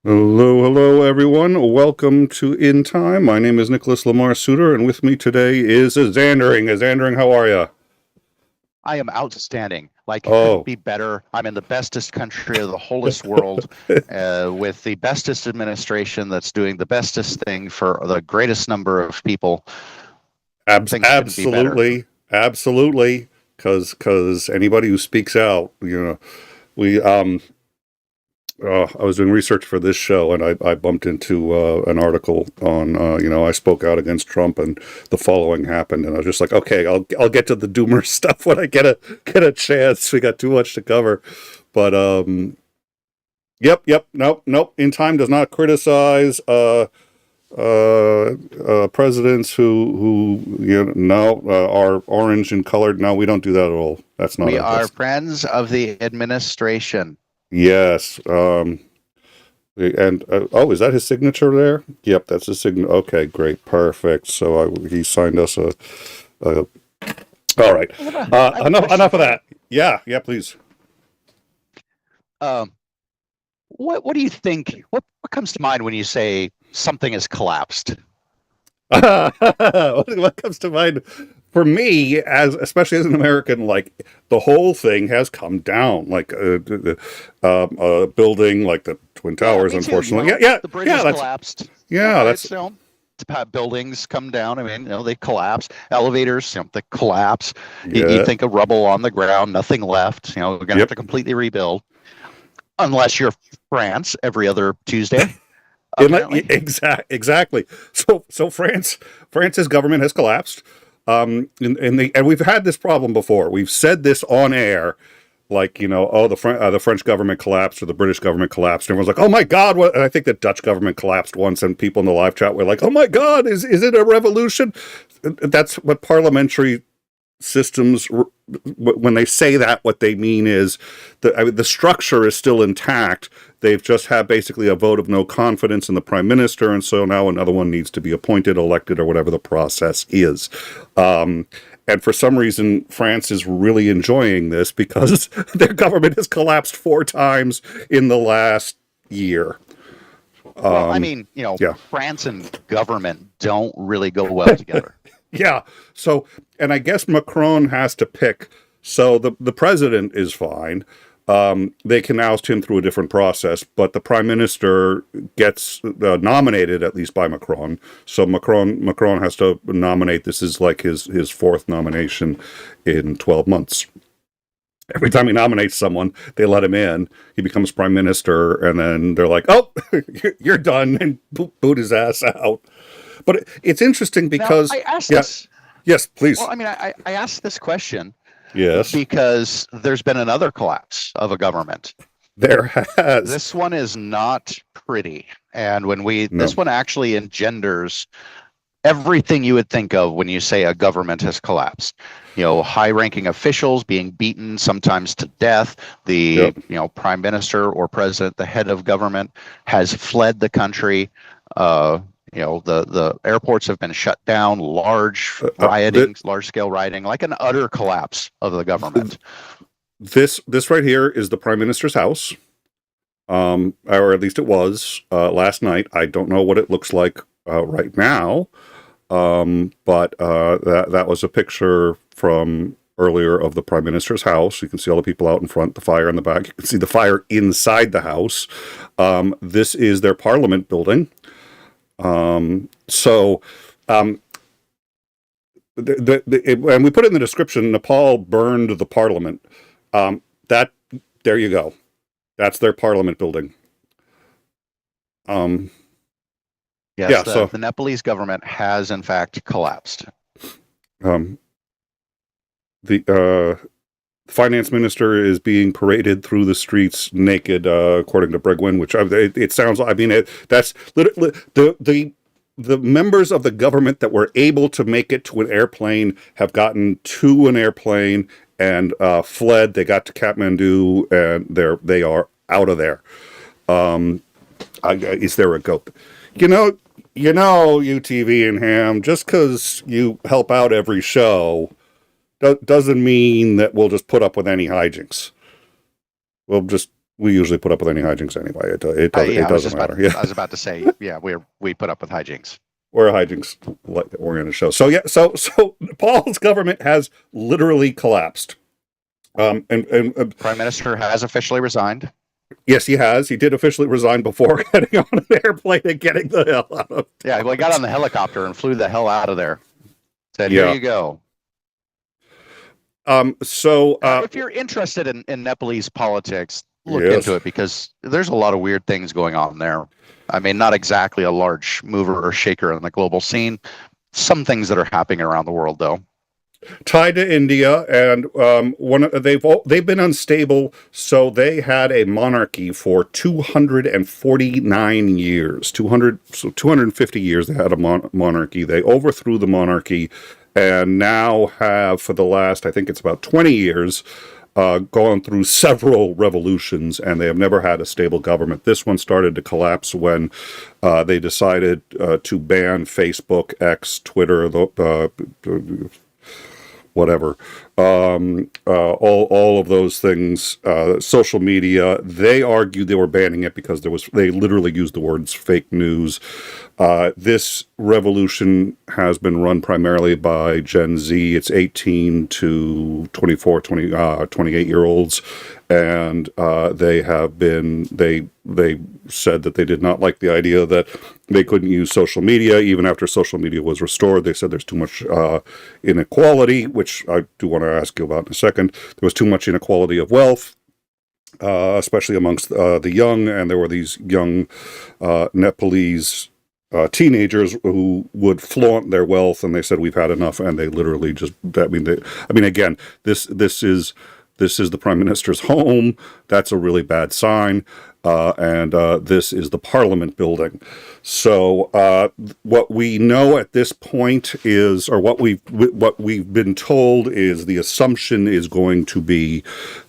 Hello, hello, everyone. Welcome to In Time. My name is Nicholas Lamar Suter, and with me today is Xandering. Xandering, how are you? I am outstanding. Like, it couldn't Oh, be better. I'm in the bestest country of the wholest world, with the bestest administration that's doing the bestest thing for the greatest number of people. Things couldn't be better. absolutely, absolutely. Because anybody who speaks out, we I was doing research for this show, and I bumped into an article on, I spoke out against Trump, and the following happened, and I was just like, okay, I'll get to the doomer stuff when I get a chance. We got too much to cover, but yep, nope. In Time does not criticize presidents who are orange and colored. No, we don't do that at all. That's not We our are best. friends of the administration. Yes. And oh, is that his signature there? Yep, that's his signature. Okay, great, perfect. So he signed us a all right. I have a question Enough of for you. that. Yeah, please. Um, what do you think? What comes to mind when you say something has collapsed? What comes to mind for me, as especially as an American, like the whole thing has come down, like a building like the Twin Yeah, Towers, me too. unfortunately. The Yeah, bridges that's collapsed. yeah, It's, buildings come down. I mean, they collapse. Elevators, they collapse. You yeah. think of rubble on the ground, nothing left. We're going to have Yep. to completely rebuild, unless you're France every other Tuesday, apparently. Exactly. So France's government has collapsed. And we've had this problem before. We've said this on air, like the French government collapsed or the British government collapsed. And everyone's like, oh my God! What? And I think the Dutch government collapsed once, and people in the live chat were like, oh my God, is it a revolution? That's what parliamentary systems, when they say that, what they mean is the structure is still intact. They've just had basically a vote of no confidence in the prime minister, and so now another one needs to be appointed, elected, or whatever the process is. And for some reason, France is really enjoying this because their government has collapsed 4 times in the last year. Well, I mean, Yeah. France and government don't really go well together. Yeah. So, and I guess Macron has to pick. So the president is fine. They can oust him through a different process, but the prime minister gets nominated at least by Macron. So Macron has to nominate. This is like his fourth nomination in 12 months. Every time he nominates someone, they let him in. He becomes prime minister, and then they're like, "Oh, you're done," and boot his ass out. But it's interesting Now, because, I asked yeah, this. yes, please, Well, I mean, I asked this question yes, because there's been another collapse of a government. there has This one is not pretty. And no, this one actually engenders everything you would think of when you say a government has collapsed. High ranking officials being beaten, sometimes to death. The, yep, prime minister or president, the head of government, has fled the country. The airports have been shut down, th- large scale rioting, like an utter collapse of the government. this right here is the prime minister's house, or at least it was last night. I don't know what it looks like right now, but that was a picture from earlier of the prime minister's house. You can see all the people out in front, the fire in the back. You can see the fire inside the house. This is their parliament building. So, and we put it in the description, Nepal burned the parliament. That, there you go. That's their parliament building. Yes, Yeah, the, so, the Nepalese government has in fact collapsed. um, the finance minister is being paraded through the streets naked, according to Bregwin, which it sounds like, I mean, that's literally the members of the government that were able to make it to an airplane have gotten to an airplane and fled. They got to Kathmandu, and they are out of there. Is there a goat? You know, UTV and Ham, just because you help out every show doesn't mean that we'll just put up with any hijinks. We'll just We usually put up with any hijinks anyway. It doesn't matter. Yeah. I was about to say, yeah, we put up with hijinks. We're a hijinks oriented show. So yeah, so Nepal's government has literally collapsed. And Prime Minister has officially resigned. Yes, he has. He did officially resign before getting on an airplane and getting the hell out of. Yeah, well, he got on the helicopter and flew the hell out of there. Said, "Here you go." If you're interested in Nepalese politics, look into it, because there's a lot of weird things going on there. I mean, not exactly a large mover or shaker on the global scene. Some things that are happening around the world, though. Tied to India, and they've been unstable. So they had a monarchy for 249 years. 250 years they had a monarchy. They overthrew the monarchy, and now have, for the last, I think it's about 20 years, gone through several revolutions, and they have never had a stable government. This one started to collapse when they decided to ban Facebook, X, Twitter, whatever, all of those things, social media. They argued they were banning it because they literally used the words fake news. This revolution has been run primarily by Gen Z. It's 18 to 24, 28-year-olds. And they said that they did not like the idea that they couldn't use social media even after social media was restored. They said there's too much inequality, which I do want to ask you about in a second. There was too much inequality of wealth, especially amongst the young, and there were these young Nepalese teenagers who would flaunt their wealth, and they said we've had enough, and they literally just. Again, this is the Prime Minister's home. That's a really bad sign. And this is the Parliament building. So what we know at this point is, or what we've been told is, the assumption is going to be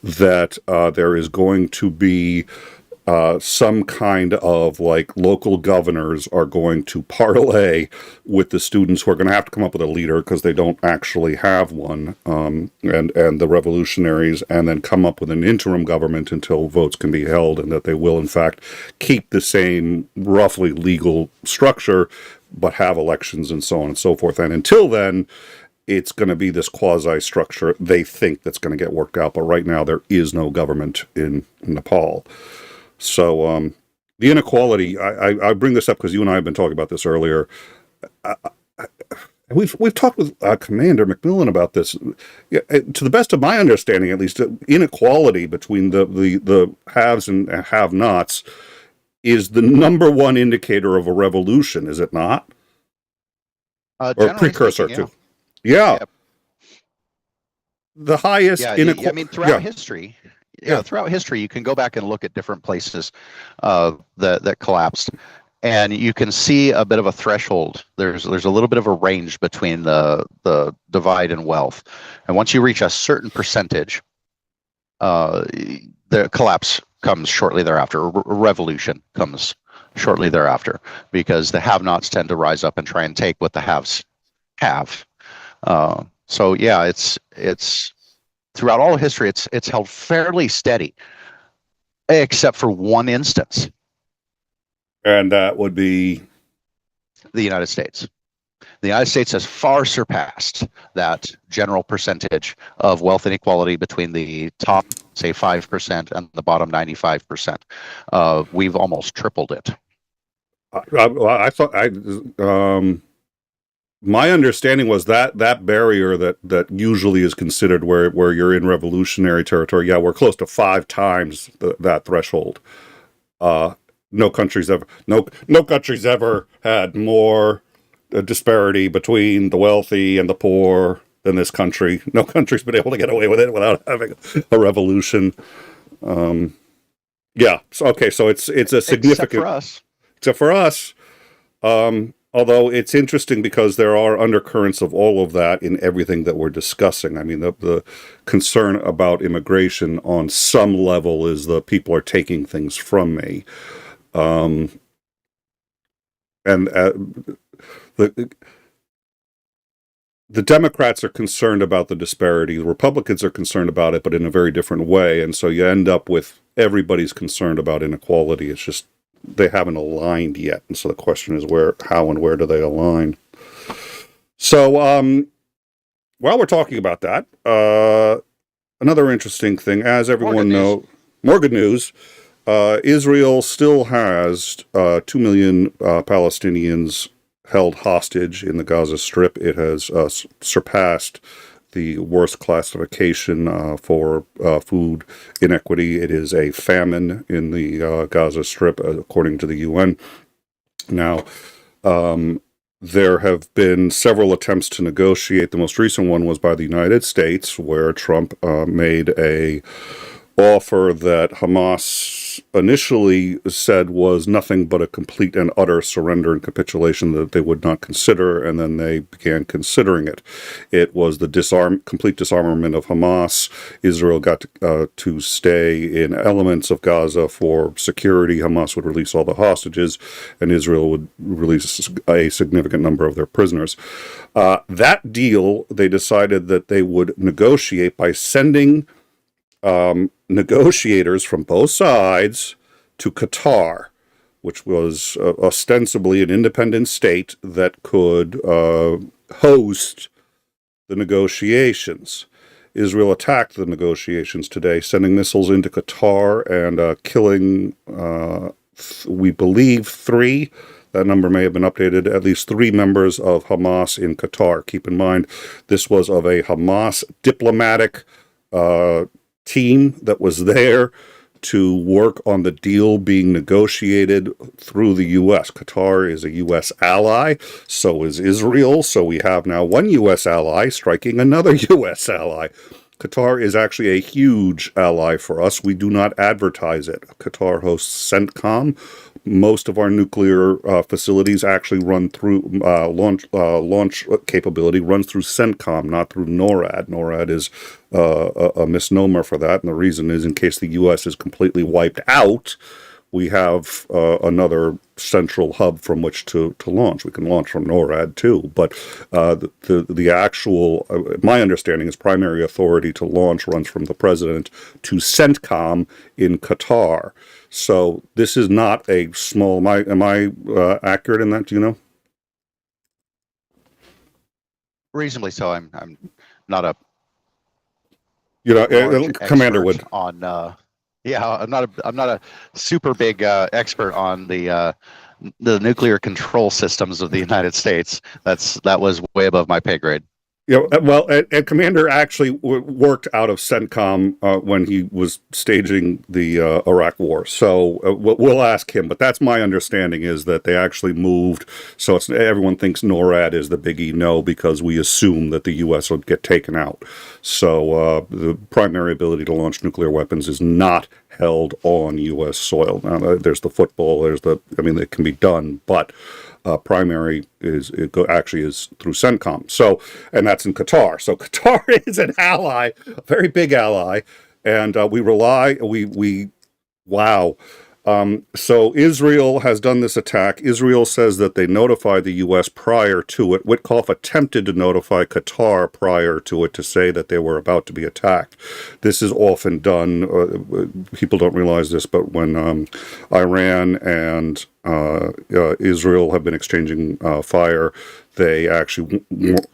that there is going to be some kind of local governors are going to parlay with the students who are going to have to come up with a leader because they don't actually have one, and the revolutionaries, and then come up with an interim government until votes can be held, and that they will in fact keep the same roughly legal structure but have elections and so on and so forth. And until then, it's going to be this quasi-structure they think that's going to get worked out. But right now there is no government in Nepal. So the inequality, I bring this up because you and I have been talking about this earlier. We've talked with Commander Macmillan about this. To the best of my understanding, at least, inequality between the haves and have-nots is the number one indicator of a revolution, is it not? Or precursor to? Yeah. Yep. The highest inequality. I mean, throughout history. Yeah, throughout history, you can go back and look at different places that collapsed, and you can see a bit of a threshold. There's a little bit of a range between the divide in wealth, and once you reach a certain percentage, the collapse comes shortly thereafter. Revolution comes shortly thereafter, because the have-nots tend to rise up and try and take what the haves have. So yeah, it's. Throughout all of history, it's held fairly steady, except for one instance. And that would be? The United States. The United States has far surpassed that general percentage of wealth inequality between the top, say, 5% and the bottom 95%. We've almost tripled it. I thought my understanding was that barrier that usually is considered where you're in revolutionary territory. Yeah, we're close to 5 times that threshold. No country's ever had more disparity between the wealthy and the poor than this country. No country's been able to get away with it without having a revolution. Yeah. So it's a significant. Except for us. Although it's interesting because there are undercurrents of all of that in everything that we're discussing. I mean, the concern about immigration on some level is the people are taking things from me. And the Democrats are concerned about the disparity. The Republicans are concerned about it, but in a very different way. And so you end up with everybody's concerned about inequality. It's just they haven't aligned yet. And so the question is how and where do they align? So while we're talking about that, another interesting thing, as everyone knows, more good news, Israel still has 2 million Palestinians held hostage in the Gaza Strip. It has surpassed the worst classification for food inequity. It is a famine in the Gaza Strip, according to the UN. Now, there have been several attempts to negotiate. The most recent one was by the United States, where Trump made a offer that Hamas initially said was nothing but a complete and utter surrender and capitulation that they would not consider, and then they began considering it. It was the complete disarmament of Hamas. Israel got to stay in elements of Gaza for security. Hamas would release all the hostages, and Israel would release a significant number of their prisoners. That deal, they decided that they would negotiate by sending negotiators from both sides to Qatar, which was ostensibly an independent state that could host the negotiations. Israel attacked the negotiations today, sending missiles into Qatar and killing, we believe, 3. That number may have been updated, at least 3 members of Hamas in Qatar. Keep in mind, this was of a Hamas diplomatic team that was there to work on the deal being negotiated through the U.S. Qatar is a U.S. ally, so is Israel, so we have now one U.S. ally striking another U.S. ally. Qatar is actually a huge ally for us. We do not advertise it. Qatar hosts CENTCOM. Most of our nuclear facilities actually run through launch capability runs through CENTCOM, not through NORAD. NORAD is a misnomer for that, and the reason is in case the U.S. is completely wiped out, we have another central hub from which to launch. We can launch from NORAD too, but the actual, my understanding is primary authority to launch runs from the president to CENTCOM in Qatar. So this is not a small, am I accurate in that, do you know? Reasonably so. I'm not a Commander would on yeah, I'm not a super big expert on the nuclear control systems of the United States. That was way above my pay grade. Well, and Commander actually worked out of CENTCOM when he was staging the Iraq War. So we'll ask him. But that's my understanding, is that they actually moved. So everyone thinks NORAD is the biggie. No, because we assume that the U.S. will get taken out. So the primary ability to launch nuclear weapons is not held on U.S. soil. Now, there's the football. It can be done, but primary actually is through CENTCOM. So, and that's in Qatar. So Qatar is an ally, a very big ally, and wow. So Israel has done this attack. Israel says that they notified the U.S. prior to it. Witkoff attempted to notify Qatar prior to it to say that they were about to be attacked. This is often done. People don't realize this, but when Iran and Israel have been exchanging fire, they actually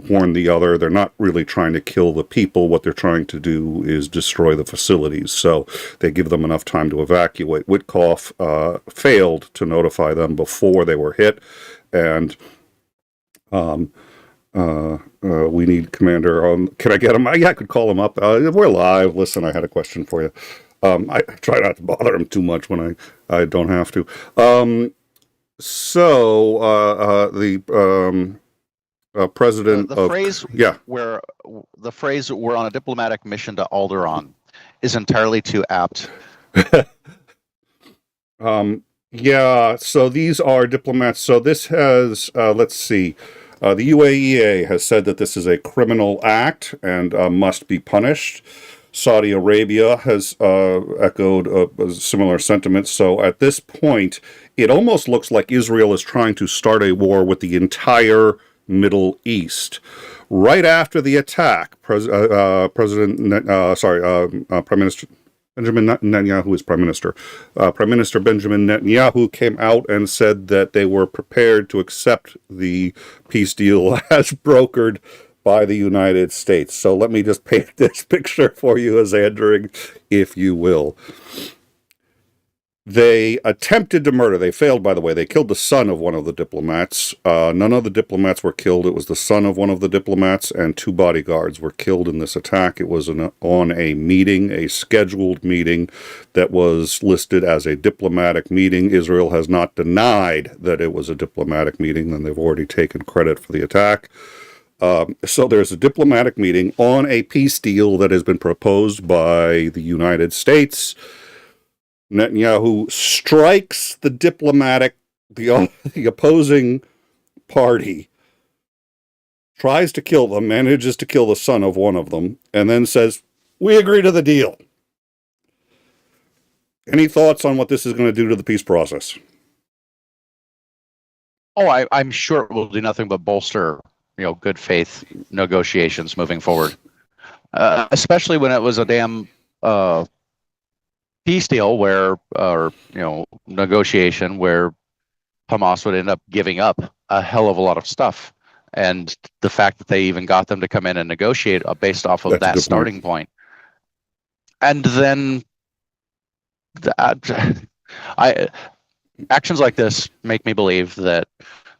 warn the other. They're not really trying to kill the people. What they're trying to do is destroy the facilities. So they give them enough time to evacuate. Witkoff failed to notify them before they were hit. And we need Commander on. Can I get him? Yeah, I could call him up. We're live. Listen, I had a question for you. I try not to bother him too much when I don't have to. President the phrase "we're on a diplomatic mission to Alderaan" is entirely too apt. Yeah, so these are diplomats. So this has, let's see, the UAEA has said that this is a criminal act and must be punished. Saudi Arabia has echoed a similar sentiment. So at this point, it almost looks like Israel is trying to start a war with the entire Middle East. Right after the attack, Prime Minister Benjamin Netanyahu is prime minister. Prime Minister Benjamin Netanyahu came out and said that they were prepared to accept the peace deal as brokered by the United States. So let me just paint this picture for you, 𝐒𝐻𝐿𝐴ndering, if you will. They attempted to murder. They failed, by the way. They killed the son of one of the diplomats. None of the diplomats were killed. It was the son of one of the diplomats, and 2 bodyguards were killed in this attack. It was on a meeting, a scheduled meeting that was listed as a diplomatic meeting. Israel has not denied that it was a diplomatic meeting, and they've already taken credit for the attack. So there's a diplomatic meeting on a peace deal that has been proposed by the United States. Netanyahu strikes the the opposing party, tries to kill them, manages to kill the son of one of them, and then says, "We agree to the deal." Any thoughts on what this is going to do to the peace process? Oh, I'm sure it will do nothing but bolster, good faith negotiations moving forward, especially when it was a damn peace deal negotiation where Hamas would end up giving up a hell of a lot of stuff. And the fact that they even got them to come in and negotiate based off of that starting point. And then actions like this make me believe that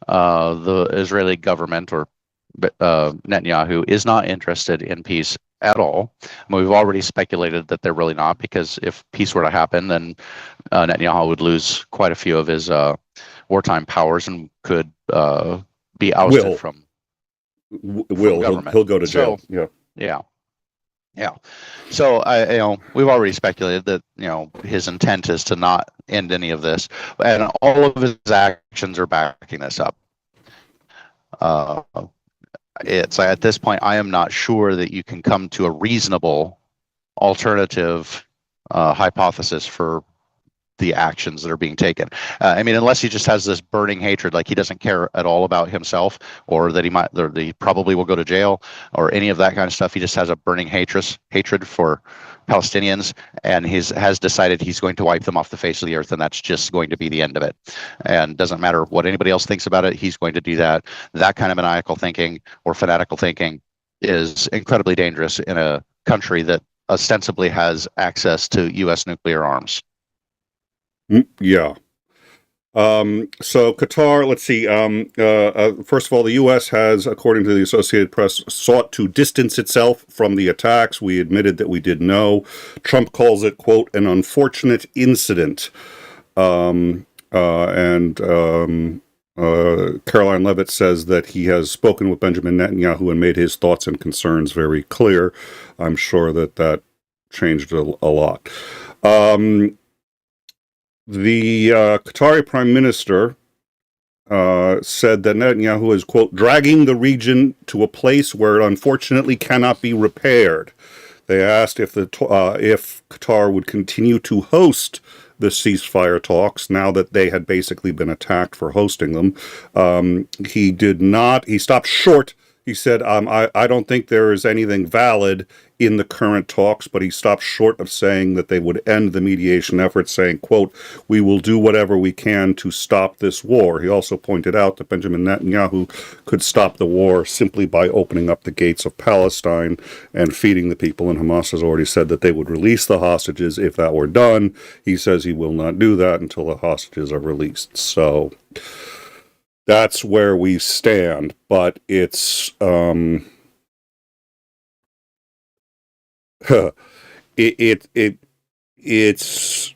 the Israeli government or Netanyahu is not interested in peace at all. We've already speculated that they're really not, because if peace were to happen, then Netanyahu would lose quite a few of his wartime powers and could be ousted from government. He'll go to jail. Yeah. So we've already speculated that his intent is to not end any of this, and all of his actions are backing this up. It's at this point, I am not sure that you can come to a reasonable alternative hypothesis for the actions that are being taken. Unless he just has this burning hatred, like he doesn't care at all about himself, or that he probably will go to jail, or any of that kind of stuff. He just has a burning hatred for Palestinians, and has decided he's going to wipe them off the face of the earth, and that's just going to be the end of it. And doesn't matter what anybody else thinks about it, he's going to do that. That kind of maniacal thinking or fanatical thinking is incredibly dangerous in a country that ostensibly has access to U.S. nuclear arms. Yeah. So Qatar, let's see. First of all, the U.S. has, according to the Associated Press, sought to distance itself from the attacks. We admitted that we did know. Trump calls it, quote, an unfortunate incident. Caroline Leavitt says that he has spoken with Benjamin Netanyahu and made his thoughts and concerns very clear. I'm sure that changed a lot. The Qatari prime minister said that Netanyahu is, quote, dragging the region to a place where it unfortunately cannot be repaired. They asked if Qatar would continue to host the ceasefire talks now that they had basically been attacked for hosting them. He did not. He stopped short. He said, I don't think there is anything valid in the current talks, but he stopped short of saying that they would end the mediation efforts, saying, quote, we will do whatever we can to stop this war. He also pointed out that Benjamin Netanyahu could stop the war simply by opening up the gates of Palestine and feeding the people, and Hamas has already said that they would release the hostages if that were done. He says he will not do that until the hostages are released. So that's where we stand, but it's it's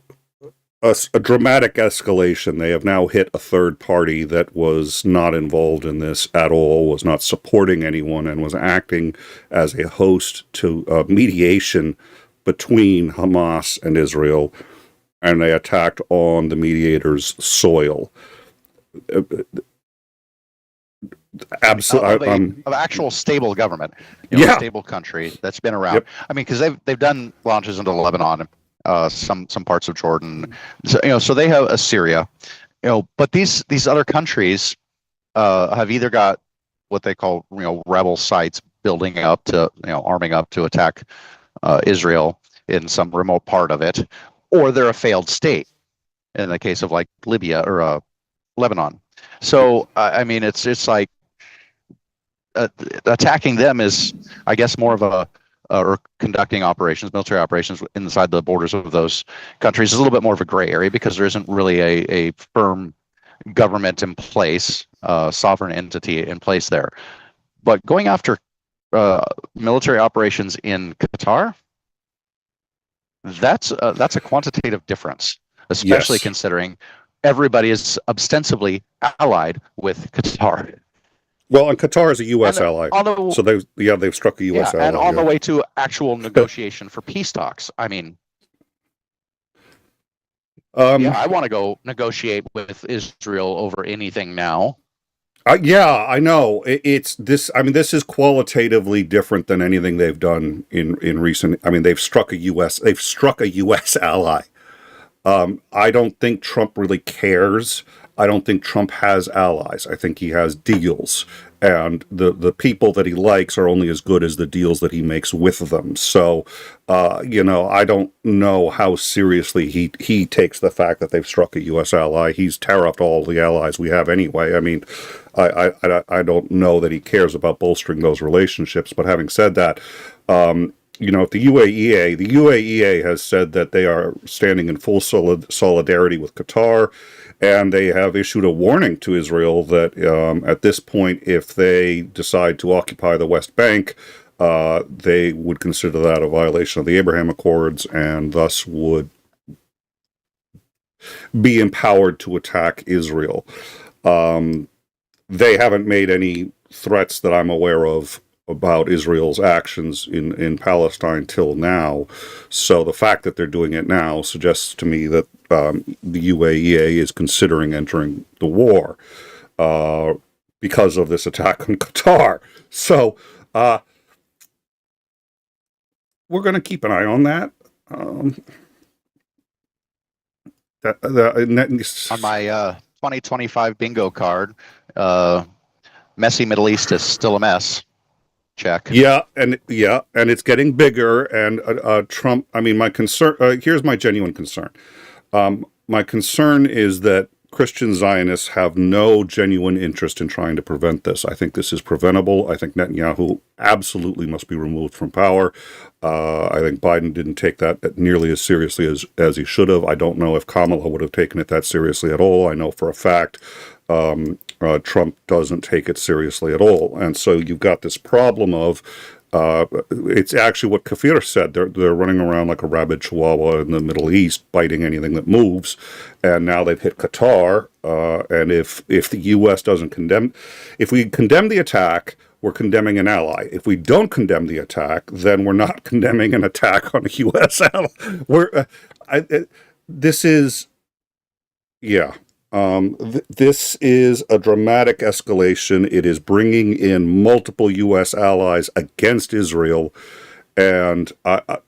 a dramatic escalation. They have now hit a third party that was not involved in this at all, was not supporting anyone, and was acting as a host to mediation between Hamas and Israel, and they attacked on the mediator's soil. Absolutely, of actual stable government, a stable country that's been around. Yep. Because they've done launches into Lebanon, some parts of Jordan, so they have Assyria, but these other countries have either got what they call rebel sites building up to arming up to attack Israel, in some remote part of it, or they're a failed state in the case of like Libya or Lebanon. So I mean, it's like attacking them is, I guess, more of a or conducting operations, military operations inside the borders of those countries is a little bit more of a gray area because there isn't really a firm government in place, sovereign entity in place there. But going after military operations in Qatar, that's a quantitative difference, especially considering everybody is ostensibly allied with Qatar. Well, and Qatar is a U.S. ally, so they've struck a U.S. ally. And on the way to actual negotiation for peace talks. I mean, I want to go negotiate with Israel over anything now. Yeah, I know. It's this. I mean, this is qualitatively different than anything they've done in recent. I mean, they've struck a U.S. ally. I don't think Trump really cares. I don't think Trump has allies. I think he has deals, and the people that he likes are only as good as the deals that he makes with them. So, I don't know how seriously he takes the fact that they've struck a U.S. ally. He's tariffed all the allies we have anyway. I mean, I don't know that he cares about bolstering those relationships. But having said that, the UAEA has said that they are standing in full solidarity with Qatar, and they have issued a warning to Israel that at this point, if they decide to occupy the West Bank, they would consider that a violation of the Abraham Accords and thus would be empowered to attack Israel. They haven't made any threats that I'm aware of about Israel's actions in Palestine till now. So the fact that they're doing it now suggests to me that the UAEA is considering entering the war because of this attack on Qatar. So we're going to keep an eye on that. On my 2025 bingo card, messy Middle East is still a mess. Check. Yeah, and it's getting bigger. And Trump. I mean, my concern. Here's my genuine concern. My concern is that Christian Zionists have no genuine interest in trying to prevent this. I think this is preventable. I think Netanyahu absolutely must be removed from power. I think Biden didn't take that nearly as seriously as he should have. I don't know if Kamala would have taken it that seriously at all. I know for a fact Trump doesn't take it seriously at all. And so you've got this problem of it's actually what Kafir said. They're running around like a rabid chihuahua in the Middle East, biting anything that moves. And now they've hit Qatar. And if the U.S. doesn't condemn, if we condemn the attack, we're condemning an ally. If we don't condemn the attack, then we're not condemning an attack on a U.S. ally. This is a dramatic escalation. It is bringing in multiple U.S. allies against Israel, and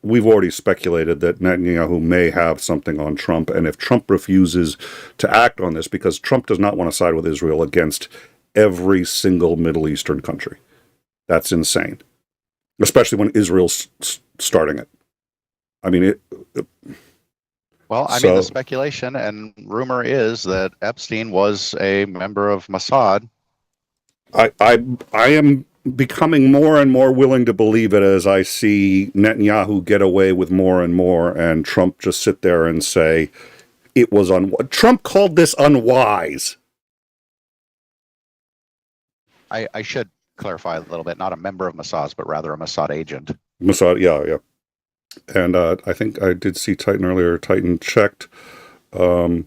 we've already speculated that Netanyahu may have something on Trump, and if Trump refuses to act on this, because Trump does not want to side with Israel against every single Middle Eastern country. That's insane, especially when Israel's starting it. I mean, Well, I mean, the speculation and rumor is that Epstein was a member of Mossad. I am becoming more and more willing to believe it as I see Netanyahu get away with more and more, and Trump just sit there and say it was Trump called this unwise. I should clarify a little bit, not a member of Mossad, but rather a Mossad agent. Mossad, yeah. And I think I did see Titan earlier. Titan checked. Yeah,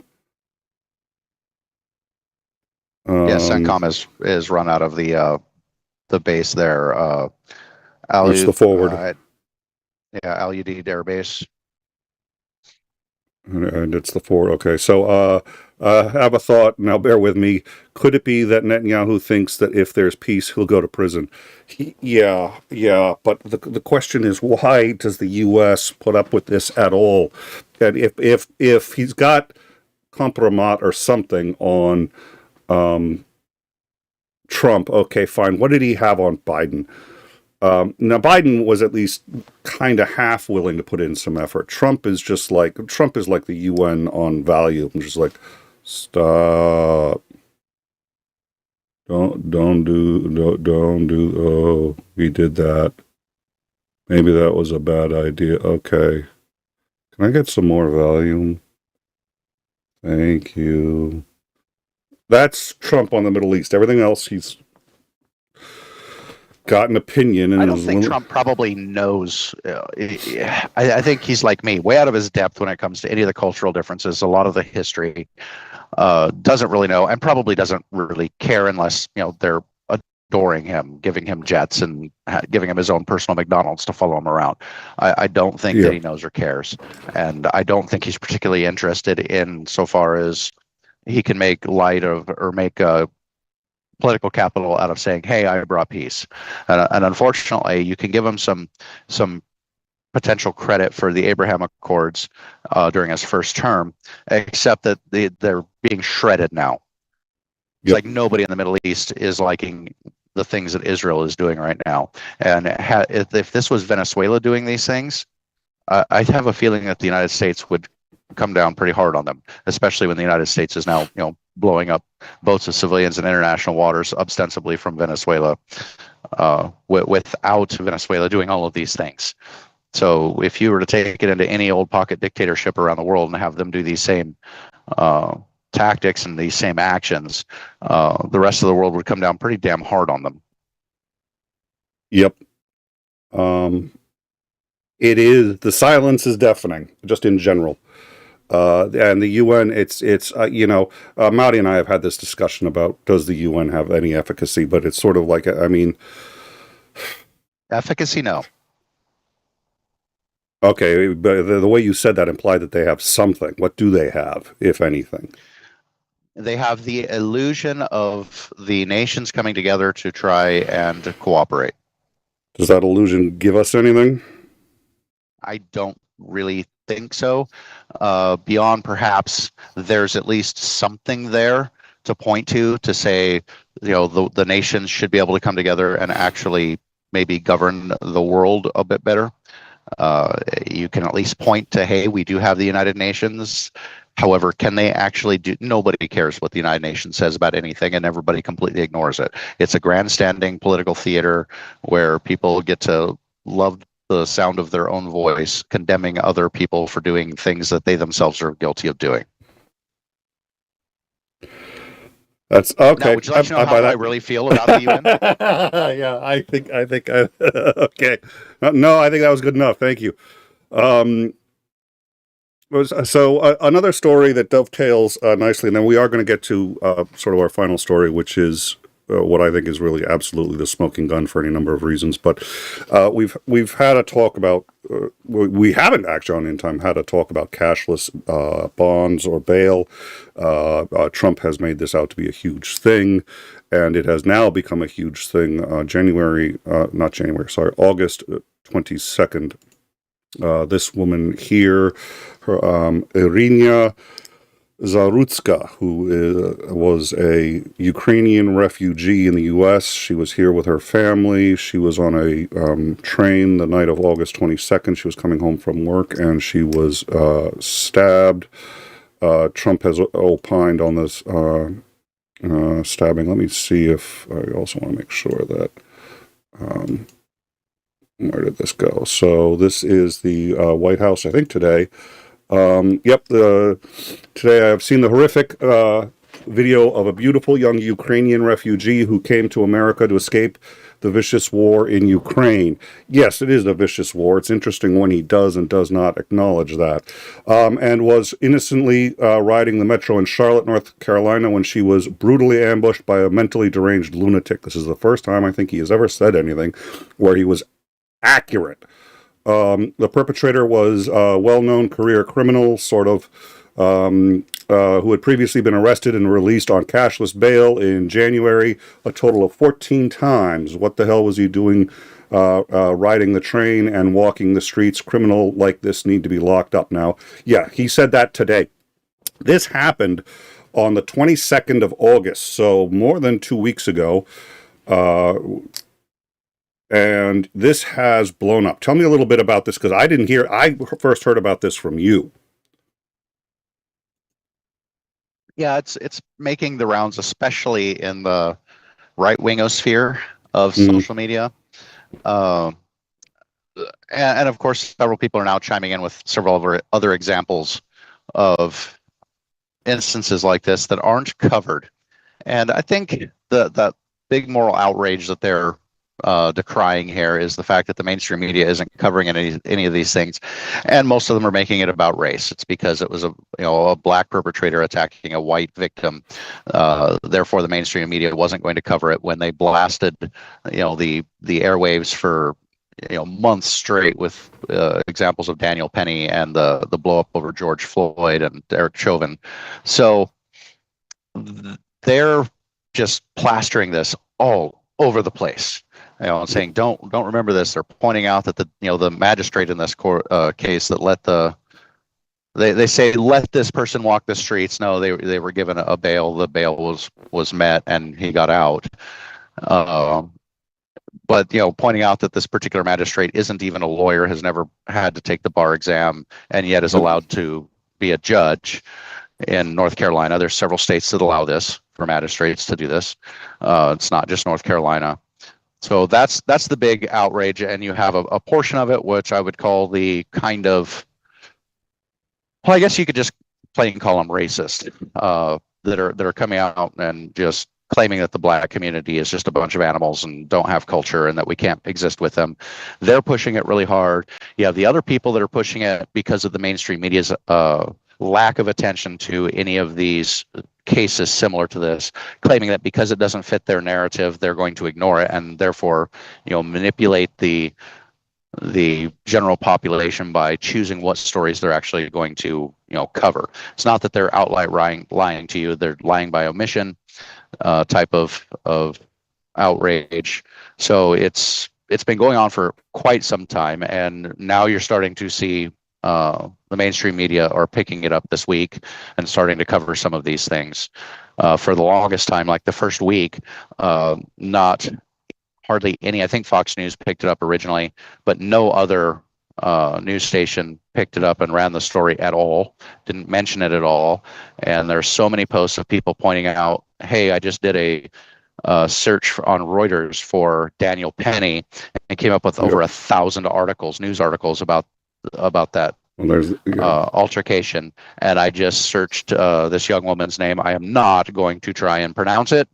CENTCOM is run out of the base there. It's the forward. Al-Udeid Air Base. And it's the forward. Okay, so have a thought. Now, bear with me. Could it be that Netanyahu thinks that if there's peace, he'll go to prison? Yeah. But the question is, why does the U.S. put up with this at all? And if he's got compromat or something on Trump, okay, fine. What did he have on Biden? Now, Biden was at least kind of half willing to put in some effort. Trump is like the UN on value. I'm just like, stop. Don't do. Oh, he did that. Maybe that was a bad idea. Okay. Can I get some more volume? Thank you. That's Trump on the Middle East. Everything else, he's got an opinion. And I don't think Trump probably knows. I think he's like me, way out of his depth when it comes to any of the cultural differences. A lot of the history doesn't really know, and probably doesn't really care unless they're adoring him, giving him jets and giving him his own personal McDonald's to follow him around. I don't think that he knows or cares, and I don't think he's particularly interested in so far as he can make light of or make a political capital out of saying, "Hey, I brought peace," and unfortunately, you can give him some potential credit for the Abraham Accords during his first term, except that they're being shredded now. It's like nobody in the Middle East is liking the things that Israel is doing right now. And if this was Venezuela doing these things, I have a feeling that the United States would come down pretty hard on them, especially when the United States is now, blowing up boats of civilians in international waters, ostensibly from Venezuela, without Venezuela doing all of these things. So if you were to take it into any old pocket dictatorship around the world and have them do these same tactics and these same actions, the rest of the world would come down pretty damn hard on them. Yep. It is, the silence is deafening, just in general. And the UN, it's Maudie and I have had this discussion about, does the UN have any efficacy? But it's sort of like, efficacy, no. Okay, but the way you said that implied that they have something. What do they have, if anything? They have the illusion of the nations coming together to try and cooperate. Does that illusion give us anything? I don't really think so. Beyond perhaps there's at least something there to point to say, the nations should be able to come together and actually maybe govern the world a bit better. You can at least point to, hey, we do have the United Nations. However, can they actually do? Nobody cares what the United Nations says about anything, and everybody completely ignores it. It's a grandstanding political theater where people get to love the sound of their own voice, condemning other people for doing things that they themselves are guilty of doing. That's okay. Now, would you like to know how I really feel about the UN? Yeah, I think okay. No, I think that was good enough. Thank you. So another story that dovetails nicely, and then we are going to get to sort of our final story, which is what I think is really absolutely the smoking gun for any number of reasons. But we've had a talk about we haven't actually on In Time had a talk about cashless bonds or bail. Trump has made this out to be a huge thing, and it has now become a huge thing. August 22nd. This woman here, 𝐒𝐚𝐦𝐚𝐫, who was a Ukrainian refugee in the U.S. She was here with her family. She was on a train the night of August 22nd. She was coming home from work, and she was stabbed. Trump has opined on this stabbing. Let me see if I also want to make sure that... where did this go? So this is the White House, I think, today. Today I've seen the horrific video of a beautiful young Ukrainian refugee who came to America to escape the vicious war in Ukraine. Yes, it is a vicious war. It's interesting when he does and does not acknowledge that. And was innocently riding the metro in Charlotte, North Carolina, when she was brutally ambushed by a mentally deranged lunatic. This is the first time I think he has ever said anything where he was accurate. The perpetrator was a well-known career criminal, who had previously been arrested and released on cashless bail in January, a total of 14 times. What the hell was he doing riding the train and walking the streets? Criminal like this need to be locked up. Now, yeah, he said that today. This happened on the 22nd of August, so more than 2 weeks ago. and this has blown up. Tell me a little bit about this, because I first heard about this from you. Yeah, it's making the rounds, especially in the right-wingosphere of social media. And of course, several people are now chiming in with several other examples of instances like this that aren't covered. And I think the big moral outrage that they're decrying here is the fact that the mainstream media isn't covering any of these things, and most of them are making it about race. It's because it was a black perpetrator attacking a white victim. Therefore, the mainstream media wasn't going to cover it when they blasted, the airwaves for months straight with examples of Daniel Penny and the blow up over George Floyd and Derek Chauvin. So they're just plastering this all over the place, and saying don't remember this. They're pointing out that the magistrate in this case that they say let this person walk the streets. No, they were given a bail. The bail was met and he got out. But pointing out that this particular magistrate isn't even a lawyer, has never had to take the bar exam, and yet is allowed to be a judge in North Carolina. There's several states that allow this for magistrates to do this. It's not just North Carolina. So that's the big outrage, and you have a portion of it which I would call the kind of, well, I guess you could just plain call them racist, that are coming out and just claiming that the black community is just a bunch of animals and don't have culture and that we can't exist with them. They're pushing it really hard. You have the other people that are pushing it because of the mainstream media's lack of attention to any of these cases similar to this, claiming that because it doesn't fit their narrative, they're going to ignore it and therefore, manipulate the general population by choosing what stories they're actually going to, cover. It's not that they're outright lying to you; they're lying by omission, type of outrage. So it's been going on for quite some time, and now you're starting to see the mainstream media are picking it up this week and starting to cover some of these things. For the longest time, like the first week, not hardly any. I think Fox News picked it up originally, but no other news station picked it up and ran the story at all, didn't mention it at all. And there's so many posts of people pointing out, hey, I just did a search on Reuters for Daniel Penny and came up with over 1,000 articles, news articles about that altercation. And I just searched this young woman's name. I am not going to try and pronounce it,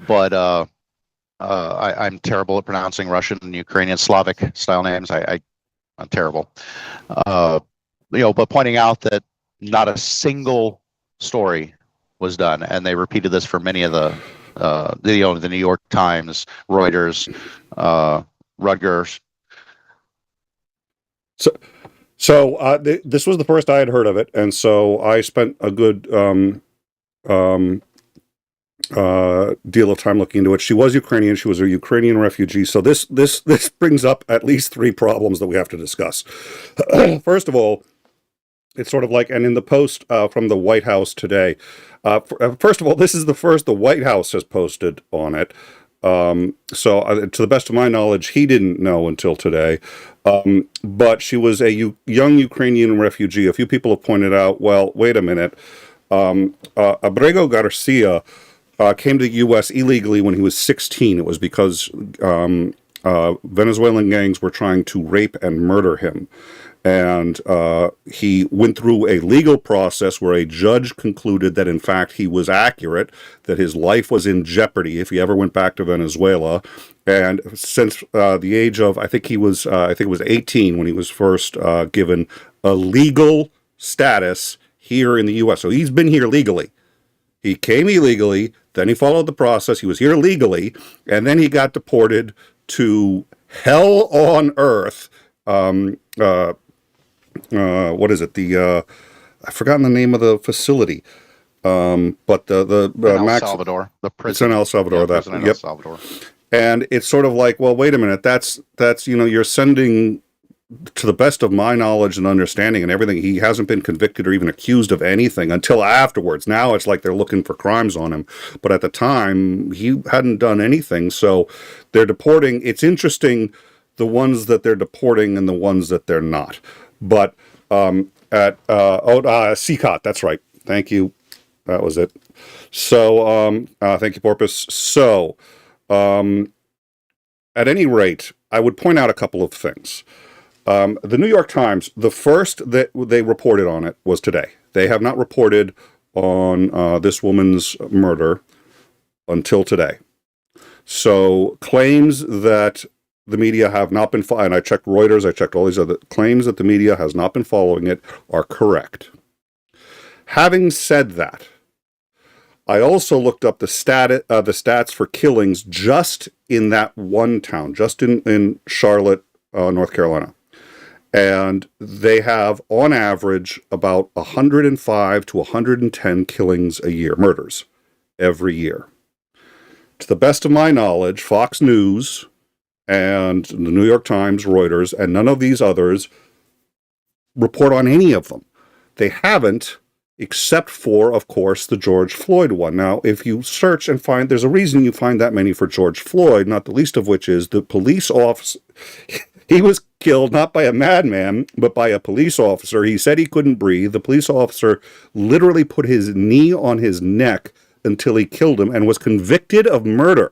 but I'm terrible at pronouncing Russian and Ukrainian Slavic style names. I'm terrible. But pointing out that not a single story was done, and they repeated this for many of the New York Times, Reuters, Rutgers. So this was the first I had heard of it, and so I spent a good deal of time looking into it. She was Ukrainian. She was a Ukrainian refugee. So this brings up at least three problems that we have to discuss. First of all, it's sort of like, and in the post from the White House today, first of all, this is the first the White House has posted on it. So to the best of my knowledge, he didn't know until today. But she was a young Ukrainian refugee. A few people have pointed out, well, wait a minute. Abrego Garcia came to the U.S. illegally when he was 16. It was because Venezuelan gangs were trying to rape and murder him. And he went through a legal process where a judge concluded that, in fact, he was accurate, that his life was in jeopardy if he ever went back to Venezuela. And since the age of, I think it was 18 when he was first given a legal status here in the U.S. So he's been here legally. He came illegally, then he followed the process, he was here legally, and then he got deported to hell on earth. What is it? I've forgotten the name of the facility. But the El Salvador, the prison. It's in El Salvador. Yeah, El Salvador. And it's sort of like, well, wait a minute. That's you're sending to the best of my knowledge and understanding and everything, he hasn't been convicted or even accused of anything until afterwards. Now it's like they're looking for crimes on him. But at the time, he hadn't done anything. So they're deporting. It's interesting, the ones that they're deporting and the ones that they're not. But 𝐍𝐤𝐜𝐻𝐿TT, that's right. Thank you. That was it. So thank you, Porpoise. So at any rate, I would point out a couple of things. The New York Times, the first that they reported on it was today. They have not reported on this woman's murder until today. So claims that the media have not been, and I checked Reuters, I checked all these other claims that the media has not been following it are correct. Having said that, I also looked up the stats for killings just in that one town, just in Charlotte, North Carolina. And they have, on average, about 105 to 110 killings a year, murders, every year. To the best of my knowledge, Fox News and the New York Times, Reuters, and none of these others report on any of them. They haven't, except for, of course, the George Floyd one. Now, if you search and find, there's a reason you find that many for George Floyd, not the least of which is the police officer. He was killed not by a madman, but by a police officer. He said he couldn't breathe. The police officer literally put his knee on his neck until he killed him and was convicted of murder.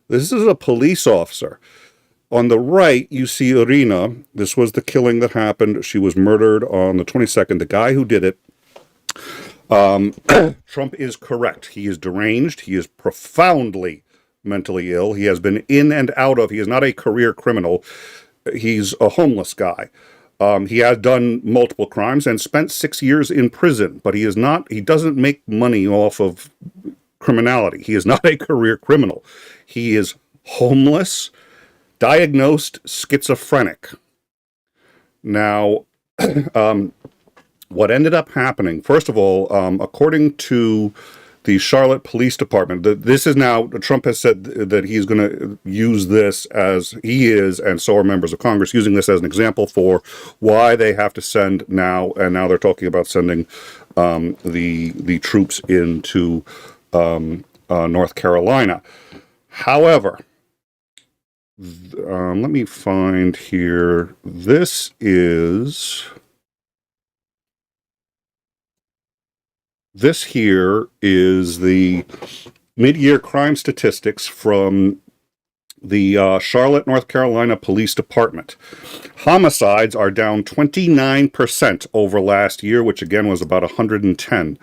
This is a police officer. On the right, you see Irina. This was the killing that happened. She was murdered on the 22nd. The guy who did it, Trump is correct. He is deranged. He is profoundly mentally ill. He has been in and out of, he is not a career criminal. He's a homeless guy. He has done multiple crimes and spent 6 years in prison, but he doesn't make money off of criminality. He is not a career criminal. He is homeless, diagnosed schizophrenic. Now, what ended up happening, first of all, according to the Charlotte Police Department, this is now, Trump has said that he's going to use this as he is, and so are members of Congress, using this as an example for why they have to send now, and now they're talking about sending the troops into North Carolina. However, let me find here, this here is the mid-year crime statistics from the Charlotte, North Carolina Police Department. Homicides are down 29% over last year, which again was about 110.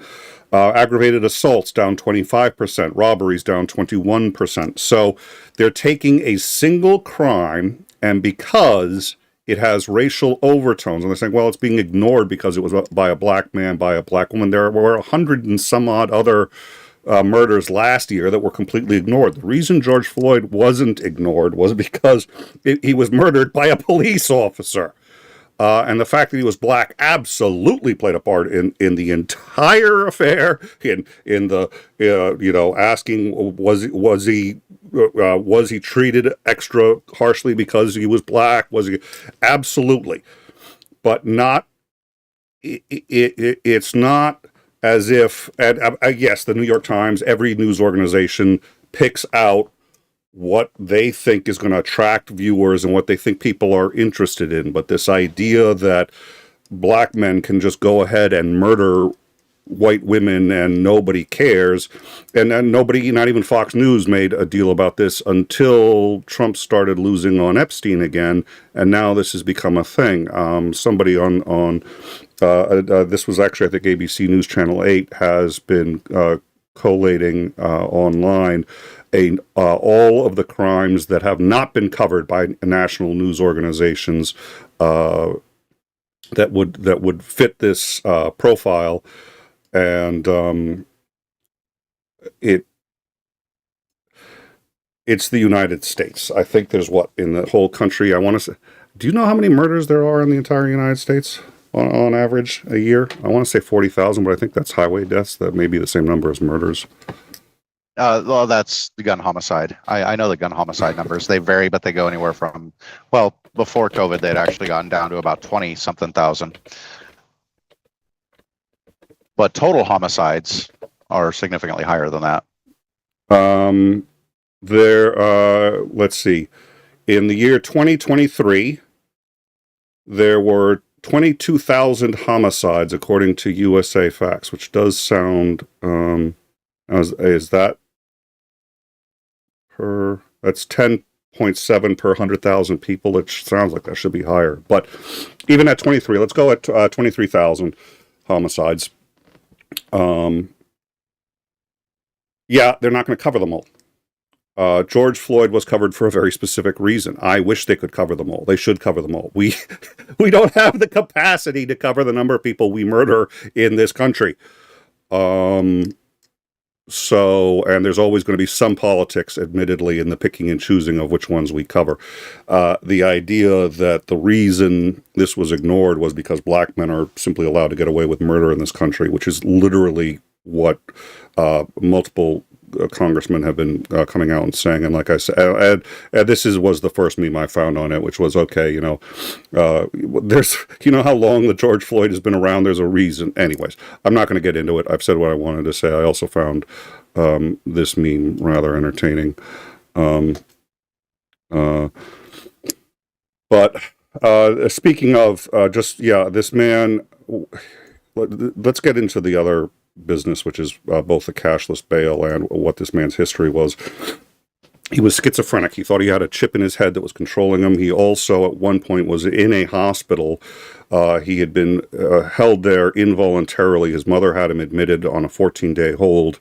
Aggravated assaults down 25%. Robberies down 21%. So they're taking a single crime, and because it has racial overtones, and they're saying, well, it's being ignored because it was by a black man, by a black woman. There were 100 and some odd other murders last year that were completely ignored. The reason George Floyd wasn't ignored was because he was murdered by a police officer. And the fact that he was black absolutely played a part in the entire affair, in the asking was he treated extra harshly because he was black? Was he? Absolutely, but not. It's not as if, and yes, the New York Times, every news organization picks out what they think is going to attract viewers and what they think people are interested in. But this idea that black men can just go ahead and murder white women and nobody cares, and nobody, not even Fox News, made a deal about this until Trump started losing on Epstein again, and now this has become a thing. Somebody on this was actually, I think, ABC News Channel 8 has been collating online all of the crimes that have not been covered by national news organizations that would fit this profile, and it's the United States. I think there's in the whole country. I want to say, do you know how many murders there are in the entire United States on average a year? I want to say 40,000, but I think that's highway deaths. That may be the same number as murders. Well, that's the gun homicide. I know the gun homicide numbers. They vary, but they go anywhere from, well, before COVID, they'd actually gone down to about 20-something thousand. But total homicides are significantly higher than that. Let's see. In the year 2023, there were 22,000 homicides, according to USA Facts, which does sound, is that per, that's 10.7 per 100,000 people. It sounds like that should be higher. But even at 23, let's go at 23,000 homicides. Yeah, they're not going to cover them all. George Floyd was covered for a very specific reason. I wish they could cover them all. They should cover them all. We don't have the capacity to cover the number of people we murder in this country. And there's always going to be some politics, admittedly, in the picking and choosing of which ones we cover. The idea that the reason this was ignored was because black men are simply allowed to get away with murder in this country, which is literally what multiple congressmen have been coming out and saying. And like I said, this was the first meme I found on it, which was, okay, there's, how long the George Floyd has been around, there's a reason. Anyways, I'm not going to get into it. I've said what I wanted to say. I also found this meme rather entertaining. But speaking of this man, let's get into the other business, which is both the cashless bail and what this man's history was. He was schizophrenic. He thought he had a chip in his head that was controlling him. He also, at one point, was in a hospital. He had been held there involuntarily. His mother had him admitted on a 14-day hold.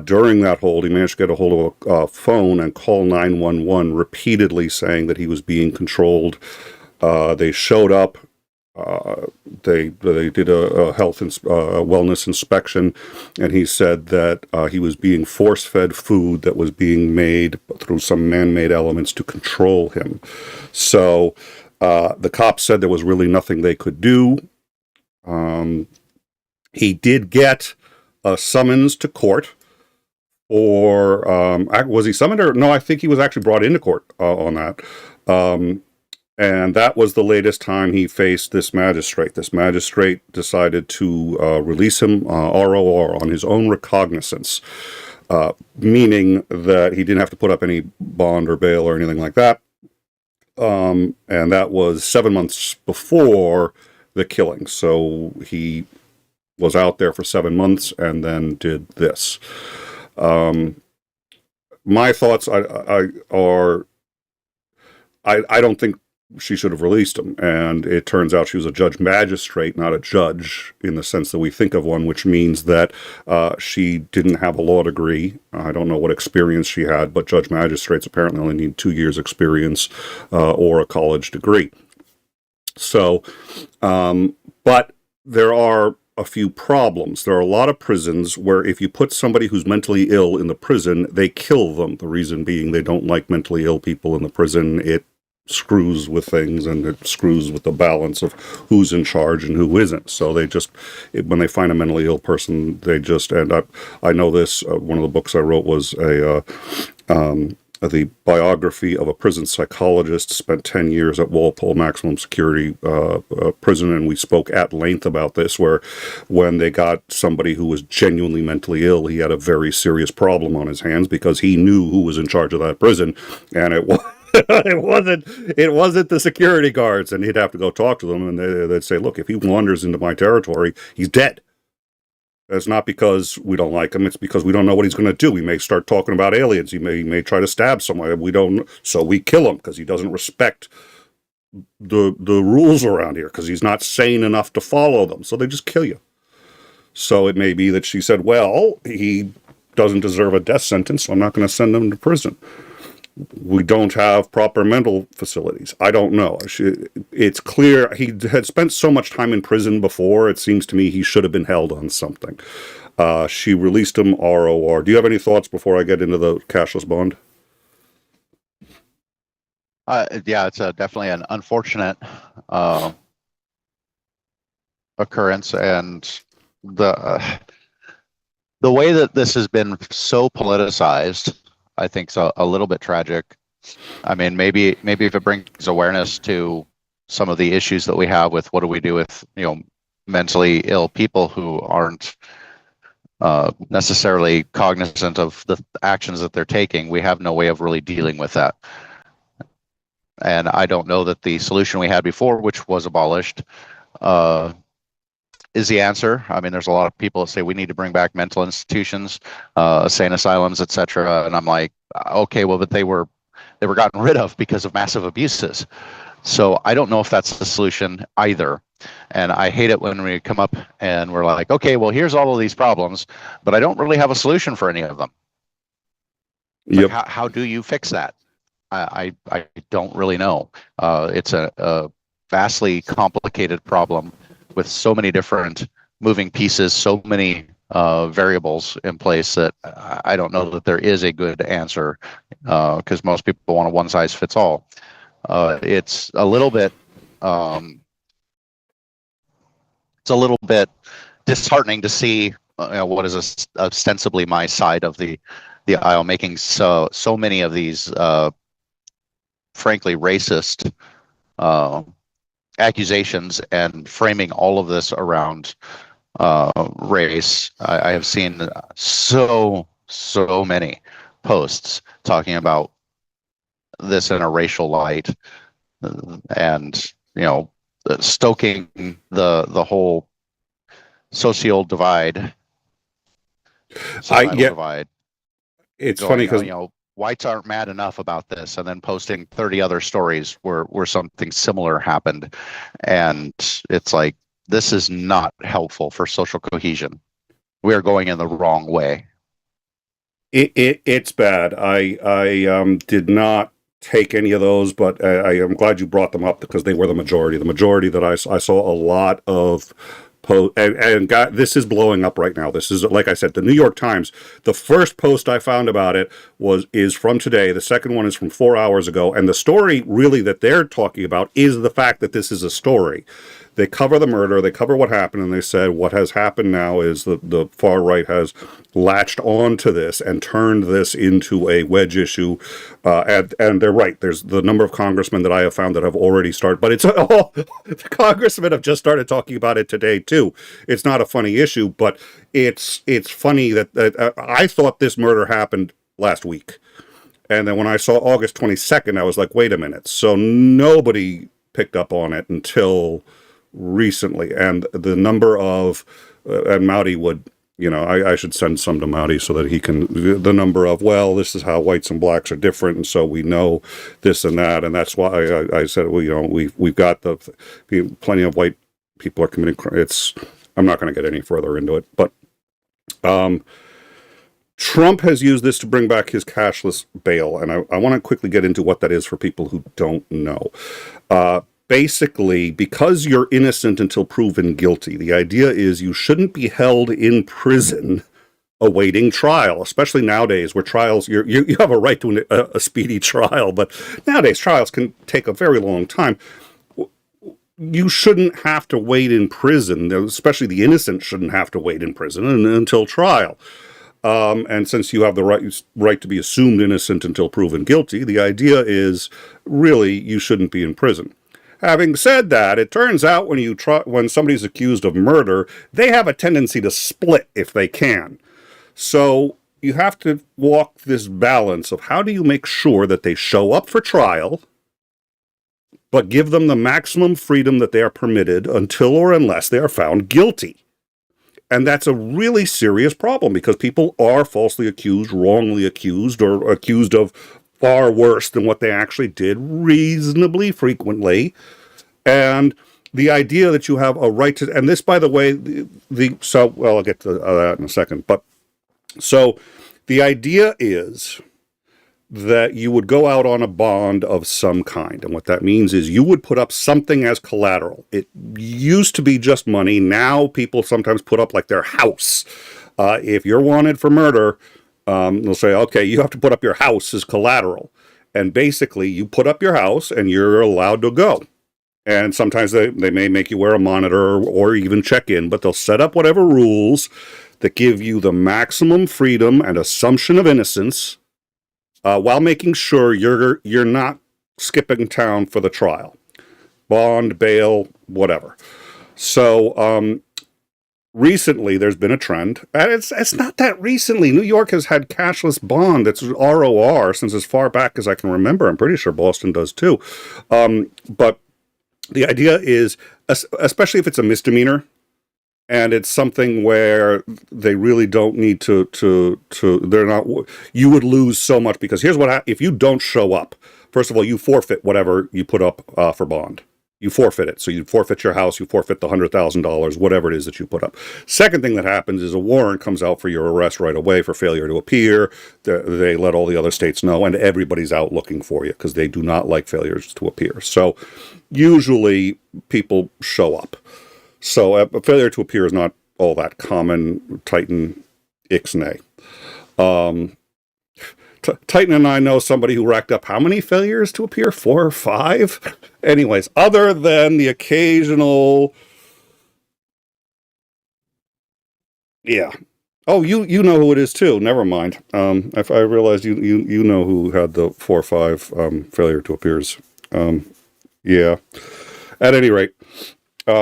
During that hold, he managed to get a hold of a phone and call 911 repeatedly, saying that he was being controlled. They showed up. They did a health and wellness inspection, and he said that he was being force-fed food that was being made through some man-made elements to control him. So the cops said there was really nothing they could do. He did get a summons to court, or was he summoned? Or no, I think he was actually brought into court on that. And that was the latest time he faced this magistrate. This magistrate decided to release him ROR, on his own recognizance, meaning that he didn't have to put up any bond or bail or anything like that. And that was 7 months before the killing. So he was out there for 7 months and then did this. My thoughts are I don't think she should have released him, and it turns out she was a judge magistrate, not a judge in the sense that we think of one, which means that she didn't have a law degree. I don't know what experience she had, but judge magistrates apparently only need 2 years experience or a college degree. So, but there are a few problems. There are a lot of prisons where if you put somebody who's mentally ill in the prison, they kill them. The reason being they don't like mentally ill people in the prison. It screws with things, and it screws with the balance of who's in charge and who isn't. So they just, when they find a mentally ill person, they just end up, I know this, one of the books I wrote was the biography of a prison psychologist, spent 10 years at Walpole Maximum Security Prison, and we spoke at length about this, where when they got somebody who was genuinely mentally ill, he had a very serious problem on his hands because he knew who was in charge of that prison, and it was it wasn't the security guards, and he'd have to go talk to them, and they'd say, look, if he wanders into my territory, he's dead. It's not because we don't like him, it's because we don't know what he's going to do. He may start talking about aliens, he may try to stab someone, we don't, so we kill him because he doesn't respect the rules around here, because he's not sane enough to follow them, so they just kill you. So it may be that she said, well, he doesn't deserve a death sentence, so I'm not going to send him to prison. We don't have proper mental facilities. I don't know. It's clear he had spent so much time in prison before, it seems to me he should have been held on something. She released him ROR. Do you have any thoughts before I get into the cashless bond? Yeah, it's definitely an unfortunate occurrence, and the way that this has been so politicized, I think, is a little bit tragic. I mean, maybe if it brings awareness to some of the issues that we have with what do we do with, mentally ill people who aren't necessarily cognizant of the actions that they're taking. We have no way of really dealing with that. And I don't know that the solution we had before, which was abolished, is the answer. I mean, there's a lot of people that say we need to bring back mental institutions, insane asylums, etc. And I'm like, okay, well, but they were gotten rid of because of massive abuses. So I don't know if that's the solution either. And I hate it when we come up and we're like, okay, well, here's all of these problems, but I don't really have a solution for any of them. Yep. Like, how do you fix that? I don't really know. It's a vastly complicated problem with so many different moving pieces, so many variables in place that I don't know that there is a good answer, because most people want a one-size-fits-all. It's a little bit disheartening to see what is ostensibly my side of the aisle making so many of these frankly racist accusations and framing all of this around race. I have seen so many posts talking about this in a racial light, and stoking the whole social divide. Divide. It's funny because whites aren't mad enough about this, and then posting 30 other stories where something similar happened, and it's like, this is not helpful for social cohesion. We are going in the wrong way. It's bad. I did not take any of those, but I am glad you brought them up because they were the majority. The majority that I saw a lot of and this is blowing up right now. This is, like I said, the New York Times. The first post I found about it is from today. The second one is from 4 hours ago. And the story really that they're talking about is the fact that this is a story. They cover the murder, they cover what happened, and they said what has happened now is the far right has latched on to this and turned this into a wedge issue. And they're right. There's the number of congressmen that I have found that have already started, but it's all the congressmen have just started talking about it today too. It's not a funny issue, but it's funny that I thought this murder happened last week. And then when I saw August 22nd, I was like, wait a minute. So nobody picked up on it until recently. And the number of, and Mouty would, I should send some to Mouty so that he can, the number of, well, this is how whites and blacks are different, and so we know this and that, and that's why I said, well, we've got plenty of white people are committing crimes. I'm not going to get any further into it, but Trump has used this to bring back his cashless bail, and I want to quickly get into what that is for people who don't know. Basically, because you're innocent until proven guilty, the idea is you shouldn't be held in prison awaiting trial, especially nowadays where trials, you have a right to a speedy trial, but nowadays trials can take a very long time. You shouldn't have to wait in prison, especially the innocent shouldn't have to wait in prison until trial. And since you have the right to be assumed innocent until proven guilty, the idea is really you shouldn't be in prison. Having said that, it turns out when somebody's accused of murder, they have a tendency to split if they can. So you have to walk this balance of how do you make sure that they show up for trial, but give them the maximum freedom that they are permitted until or unless they are found guilty. And that's a really serious problem because people are falsely accused, wrongly accused, or accused of far worse than what they actually did reasonably frequently. And the idea that you have a right to, and this, by the way, I'll get to that in a second. But so the idea is that you would go out on a bond of some kind. And what that means is you would put up something as collateral. It used to be just money. Now people sometimes put up like their house. If you're wanted for murder, they'll say, okay, you have to put up your house as collateral. And basically you put up your house and you're allowed to go. And sometimes they may make you wear a monitor or even check in, but they'll set up whatever rules that give you the maximum freedom and assumption of innocence while making sure you're not skipping town for the trial. Bond, bail, whatever. So recently there's been a trend, and it's not that recently. New York has had cashless bond that's ROR since as far back as I can remember. I'm pretty sure Boston does too. But the idea is, especially if it's a misdemeanor, and it's something where they really don't need they're not, you would lose so much, because here's what if you don't show up. First of all, you forfeit whatever you put up for bond. You forfeit it. So you forfeit your house, you forfeit the $100,000, whatever it is that you put up. Second thing that happens is a warrant comes out for your arrest right away for failure to appear. They let all the other states know, and everybody's out looking for you because they do not like failures to appear. So usually people show up. So a failure to appear is not all that common. Titan, 𝐒𝐚𝐦𝐿. Titan and I know somebody who racked up how many failures to appear? 4 or 5? Anyways, other than the occasional... Yeah. Oh, you know who it is too. Never mind. If I realized you know who had the 4 or 5 failure to appears. Yeah. At any rate,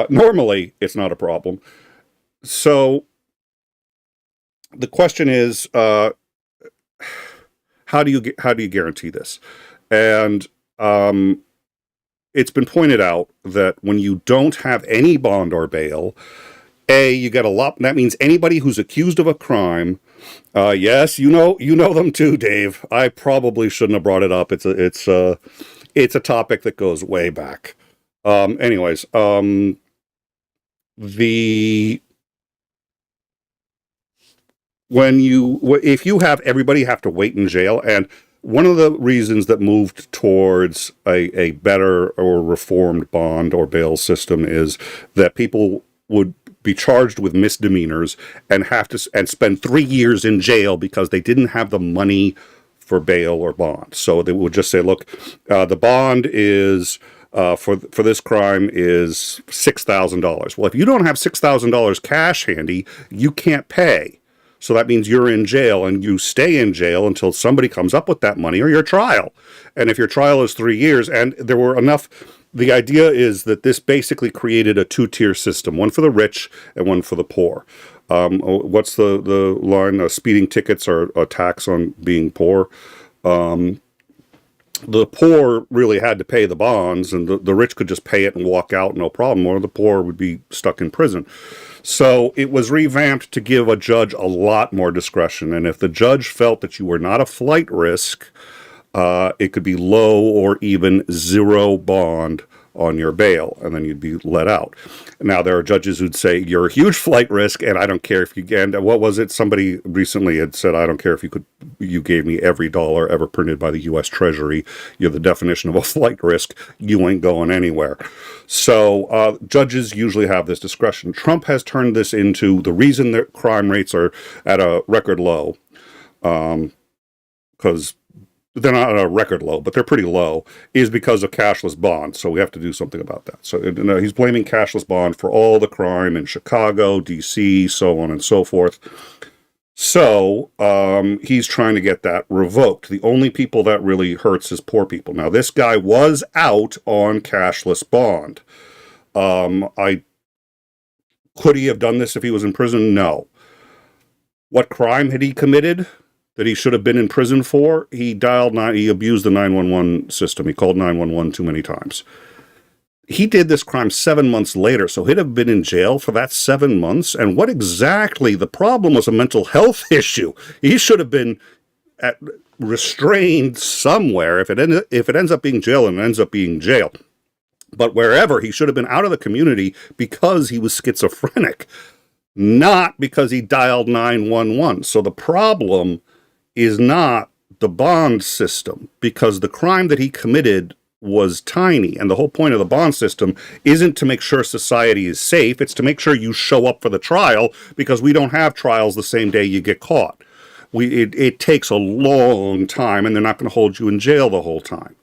normally it's not a problem. So the question is, how do you guarantee this? And it's been pointed out that when you don't have any bond or bail, you get a lot. That means anybody who's accused of a crime. Yes, you know them too, Dave. I probably shouldn't have brought it up. It's a topic that goes way back. Anyways, if you have everybody have to wait in jail, and one of the reasons that moved towards a better or reformed bond or bail system is that people would be charged with misdemeanors and spend 3 years in jail because they didn't have the money for bail or bond. So they would just say, look, the bond is for this crime is $6,000. Well, if you don't have $6,000 cash handy, you can't pay. So that means you're in jail, and you stay in jail until somebody comes up with that money, or your trial. And if your trial is 3 years, and there were enough, the idea is that this basically created a 2-tier system, one for the rich and one for the poor. What's the line? Speeding tickets are a tax on being poor. The poor really had to pay the bonds, and the rich could just pay it and walk out, no problem, or the poor would be stuck in prison. So it was revamped to give a judge a lot more discretion. And if the judge felt that you were not a flight risk, it could be low or even zero bond on your bail, and then you'd be let out. Now, there are judges who'd say, you're a huge flight risk, and I don't care if you get, what was it? Somebody recently had said, I don't care if you gave me every dollar ever printed by the U.S. Treasury. You're the definition of a flight risk. You ain't going anywhere. So judges usually have this discretion. Trump has turned this into the reason that crime rates are at a record low, because they're not at a record low, but they're pretty low, is because of cashless bond. So we have to do something about that. So he's blaming cashless bond for all the crime in Chicago, D.C., so on and so forth. So he's trying to get that revoked. The only people that really hurts is poor people. Now, this guy was out on cashless bond. Could he have done this if he was in prison? No. What crime had he committed that he should have been in prison for? He abused the 911 system. He called 911 too many times. He did this crime 7 months later, so he'd have been in jail for that 7 months. And what exactly? The problem was a mental health issue. He should have been restrained somewhere. If it ends up being jail, and it ends up being jail. But wherever, he should have been out of the community because he was schizophrenic, not because he dialed 911. So the problem is not the bond system, because the crime that he committed was tiny. And the whole point of the bond system isn't to make sure society is safe. It's to make sure you show up for the trial, because we don't have trials the same day you get caught. It takes a long time, and they're not going to hold you in jail the whole time.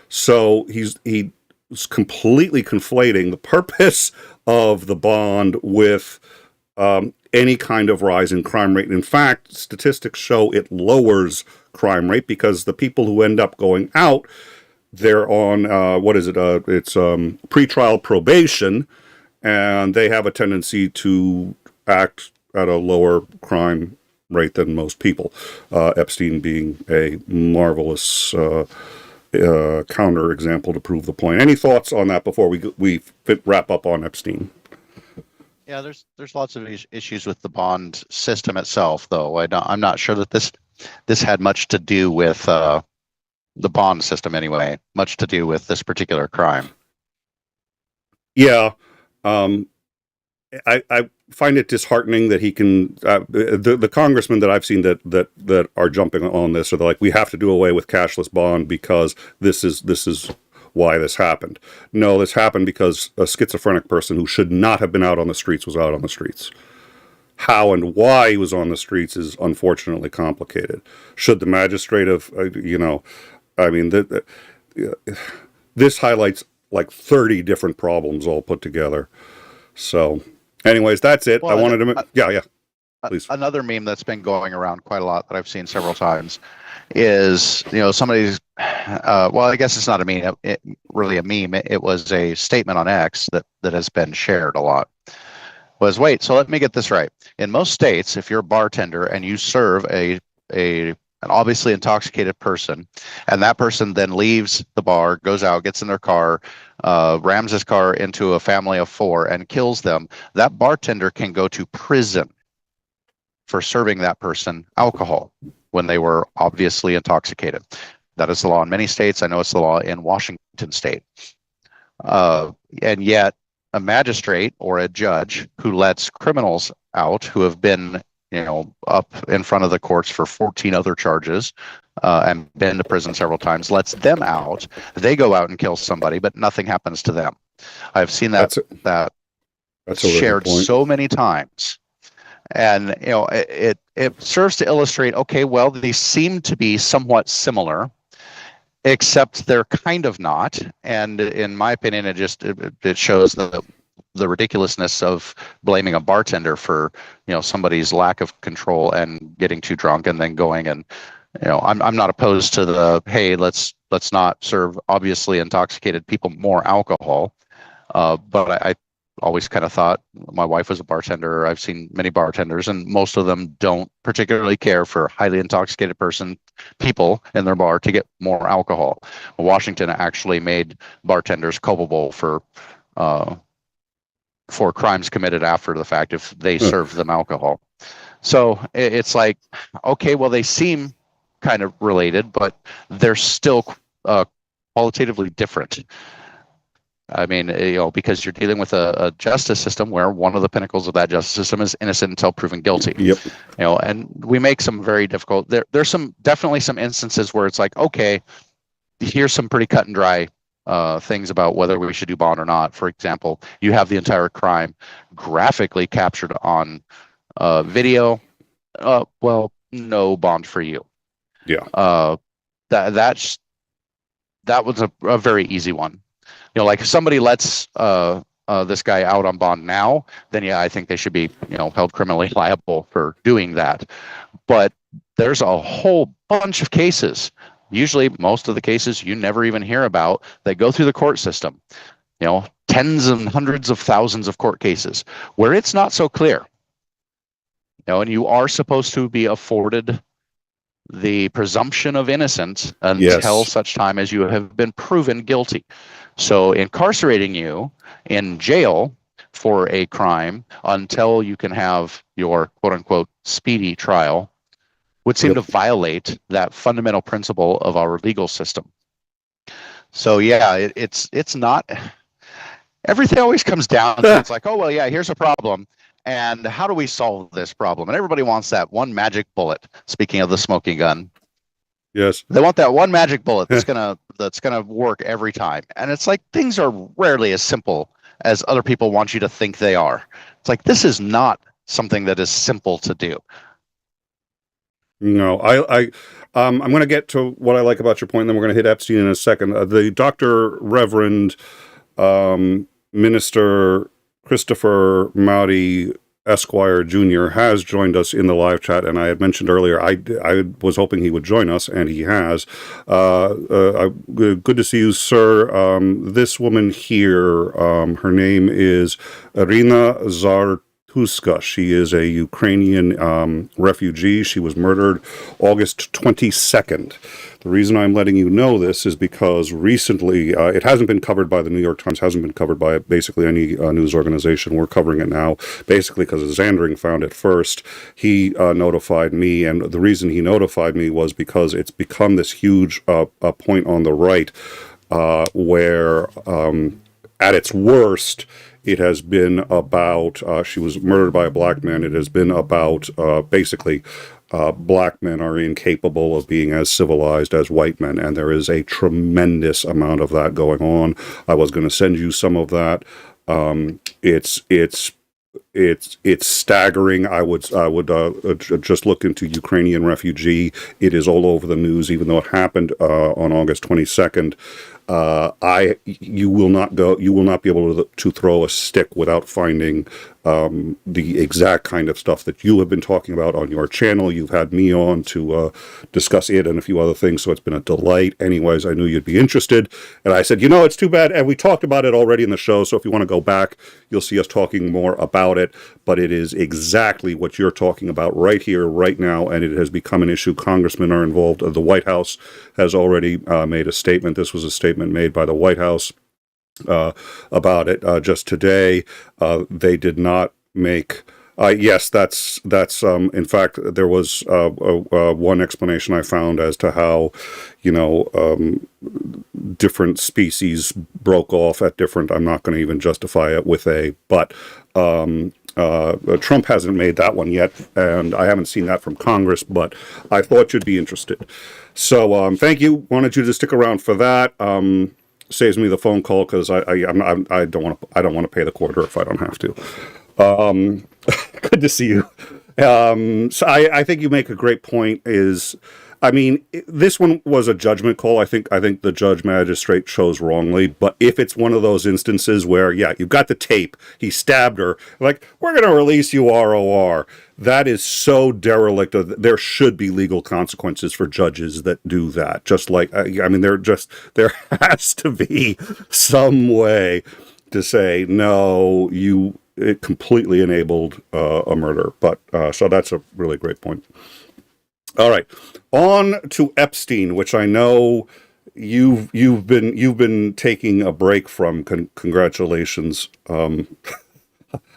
So he's completely conflating the purpose of the bond with any kind of rise in crime rate. In fact, statistics show it lowers crime rate, because the people who end up going out, they're on, it's pretrial probation, and they have a tendency to act at a lower crime rate than most people. Epstein being a marvelous counter example to prove the point. Any thoughts on that before we wrap up on Epstein? Yeah, there's lots of issues with the bond system itself, though. I'm not sure that this had much to do with the bond system anyway. Much to do with this particular crime. Yeah, I find it disheartening that he can. The congressmen that I've seen that are jumping on this are like, we have to do away with cashless bond because this is why this happened. No, this happened because a schizophrenic person who should not have been out on the streets was out on the streets. How and why he was on the streets is unfortunately complicated. Should the magistrate have, this highlights like 30 different problems all put together. So, anyways, that's it. Well, I wanted to, yeah, please. Another meme that's been going around quite a lot that I've seen several times is, somebody's, well, I guess it's not a meme, really a meme. It was a statement on X that has been shared a lot. Wait, so let me get this right. In most states, if you're a bartender and you serve an obviously intoxicated person, and that person then leaves the bar, goes out, gets in their car, rams his car into a family of 4 and kills them, that bartender can go to prison for serving that person alcohol when they were obviously intoxicated. That is the law in many states. I know it's the law in Washington state. And yet a magistrate or a judge who lets criminals out who have been, up in front of the courts for 14 other charges and been to prison several times, lets them out. They go out and kill somebody, but nothing happens to them. I've seen that that's a shared so many times. And, it serves to illustrate, okay, well, these seem to be somewhat similar, except they're kind of not. And in my opinion, it shows the ridiculousness of blaming a bartender for, somebody's lack of control and getting too drunk and then going and, I'm not opposed to the, hey, let's not serve obviously intoxicated people more alcohol. But I always kind of thought, my wife was a bartender. I've seen many bartenders, and most of them don't particularly care for highly intoxicated people in their bar to get more alcohol. Washington actually made bartenders culpable for crimes committed after the fact if they served them alcohol. So it's like, okay, well, they seem kind of related, but they're still qualitatively different. I mean, because you're dealing with a justice system where one of the pinnacles of that justice system is innocent until proven guilty. Yep. And we make some very difficult. There's definitely some instances where it's like, okay, here's some pretty cut and dry things about whether we should do bond or not. For example, you have the entire crime graphically captured on video. Well, no bond for you. Yeah. That was a very easy one. Like if somebody lets this guy out on bond now, then yeah, I think they should be, held criminally liable for doing that. But there's a whole bunch of cases, usually most of the cases you never even hear about, that go through the court system, tens and hundreds of thousands of court cases where it's not so clear. And you are supposed to be afforded the presumption of innocence until such time as you have been proven guilty. So incarcerating you in jail for a crime until you can have your quote unquote speedy trial would seem to violate that fundamental principle of our legal system. So yeah, it's not, everything always comes down to, it's like, oh, well, yeah, here's a problem. And how do we solve this problem? And everybody wants that one magic bullet. Speaking of the smoking gun. Yes. They want that one magic bullet that's gonna work every time. And it's like, things are rarely as simple as other people want you to think they are. It's like, this is not something that is simple to do. No, I'm going to get to what I like about your point, and then we're going to hit Epstein in a second. The Dr. Reverend Minister Christopher Mowdy Esquire Jr. has joined us in the live chat, and I had mentioned earlier I was hoping he would join us, and he has. Good to see you, sir. This woman here, her name is Irina Zartuska. She is a Ukrainian refugee. She was murdered August 22nd. The reason I'm letting you know this is because recently, it hasn't been covered by the New York Times, hasn't been covered by basically any news organization. We're covering it now, basically because Zandring found it first. He notified me, and the reason he notified me was because it's become this huge point on the right where, at its worst, it has been about, she was murdered by a black man. It has been about basically black men are incapable of being as civilized as white men, and there is a tremendous amount of that going on. I was going to send you some of that. It's staggering. I would just look into Ukrainian refugee. It is all over the news, even though it happened on August 22nd. You will not be able to throw a stick without finding the exact kind of stuff that you have been talking about on your channel. You've had me on to discuss it and a few other things, so it's been a delight. Anyways, I knew you'd be interested, and I said, it's too bad, and we talked about it already in the show, so if you want to go back, you'll see us talking more about it, but it is exactly what you're talking about right here, right now, and it has become an issue. Congressmen are involved. The White House has already made a statement. This was a statement made by the White House about it just today. They did not make. Yes, that's. In fact, there was one explanation I found as to how, different species broke off at different. I'm not going to even justify it with but. Trump hasn't made that one yet, and I haven't seen that from Congress, but I thought you'd be interested. So thank you. Wanted you to stick around for that. Saves me the phone call because I don't want to pay the quarter if I don't have to. Good to see you. So I think you make a great point. This one was a judgment call. I think the judge magistrate chose wrongly. But if it's one of those instances where, you've got the tape, he stabbed her, like, we're going to release you ROR. That is so derelict. There should be legal consequences for judges that do that. Just like, there has to be some way to say, no, it completely enabled a murder. But so that's a really great point. All right, on to Epstein, which I know you've been taking a break from. Congratulations.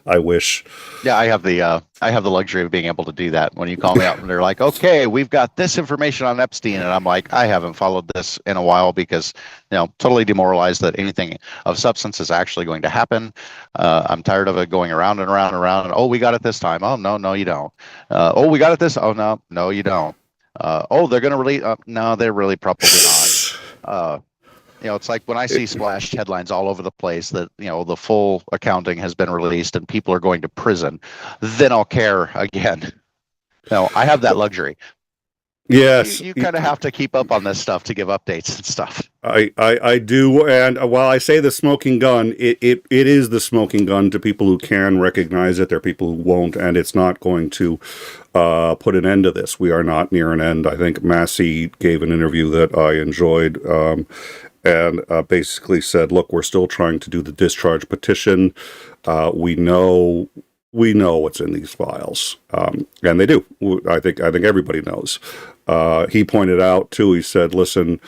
I wish. Yeah, I have the luxury of being able to do that. When you call me up and they're like, "Okay, we've got this information on Epstein," and I'm like, I haven't followed this in a while because totally demoralized that anything of substance is actually going to happen. I'm tired of it going around and around and around. And, oh, we got it this time. Oh, no, you don't. Oh, we got it this. Oh, no, you don't. Oh, they're going to release. No, they're really probably not. It's like when I see splashed headlines all over the place that, the full accounting has been released and people are going to prison, then I'll care again. No, I have that luxury. Yes. You kind of have to keep up on this stuff to give updates and stuff. I do. And while I say the smoking gun, it is the smoking gun to people who can recognize it. There are people who won't, and it's not going to put an end to this. We are not near an end. I think Massey gave an interview that I enjoyed, and basically said, look, we're still trying to do the discharge petition. We know what's in these files. And they do. I think everybody knows. He pointed out, too, he said, listen,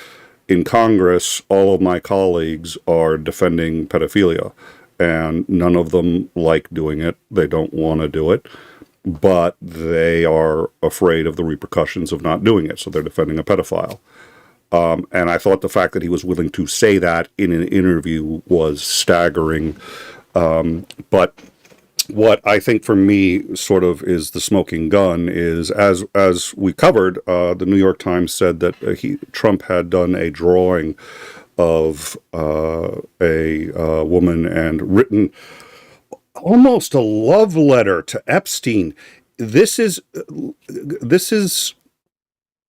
in Congress, all of my colleagues are defending pedophilia, and none of them like doing it. They don't want to do it, but they are afraid of the repercussions of not doing it, so they're defending a pedophile. And I thought the fact that he was willing to say that in an interview was staggering. But what I think for me sort of is the smoking gun is, as we covered, the New York Times said that Trump had done a drawing of a woman and written almost a love letter to Epstein. This is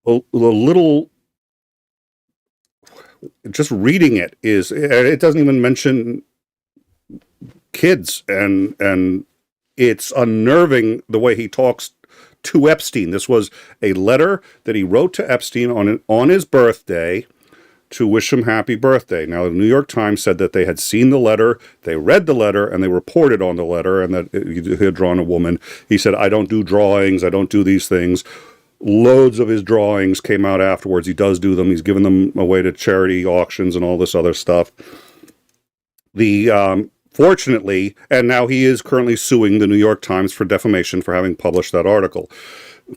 a little. Just reading it doesn't even mention kids and it's unnerving the way he talks to Epstein. This was a letter that he wrote to Epstein on his birthday to wish him happy birthday. Now, the New York Times said that they had seen the letter, they read the letter, and they reported on the letter, and that he had drawn a woman. He said, I don't do drawings, I don't do these things. Loads of his drawings came out afterwards. He does do them. He's given them away to charity auctions and all this other stuff. Fortunately, and now he is currently suing the New York Times for defamation for having published that article.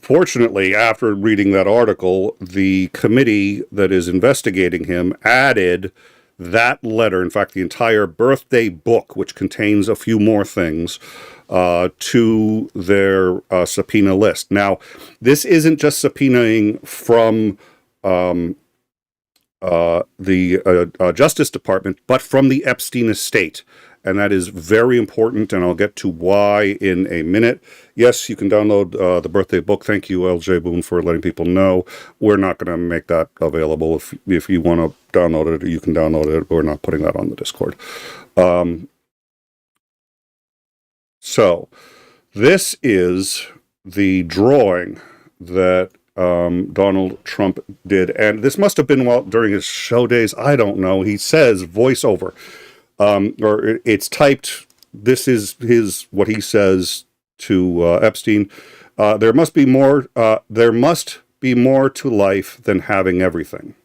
Fortunately, after reading that article, the committee that is investigating him added that letter, in fact, the entire birthday book, which contains a few more things, to their subpoena list. Now, this isn't just subpoenaing from the Justice Department, but from the Epstein Estate. And that is very important, and I'll get to why in a minute. Yes, you can download the birthday book. Thank you, 𝐒𝐿𝐵 for letting people know. We're not going to make that available. If you want to download it, you can download it. We're not putting that on the Discord. So, this is the drawing that Donald Trump did. And this must have been during his show days. I don't know. He says voiceover. Or it's typed. This is what he says to Epstein. There must be more. There must be more to life than having everything.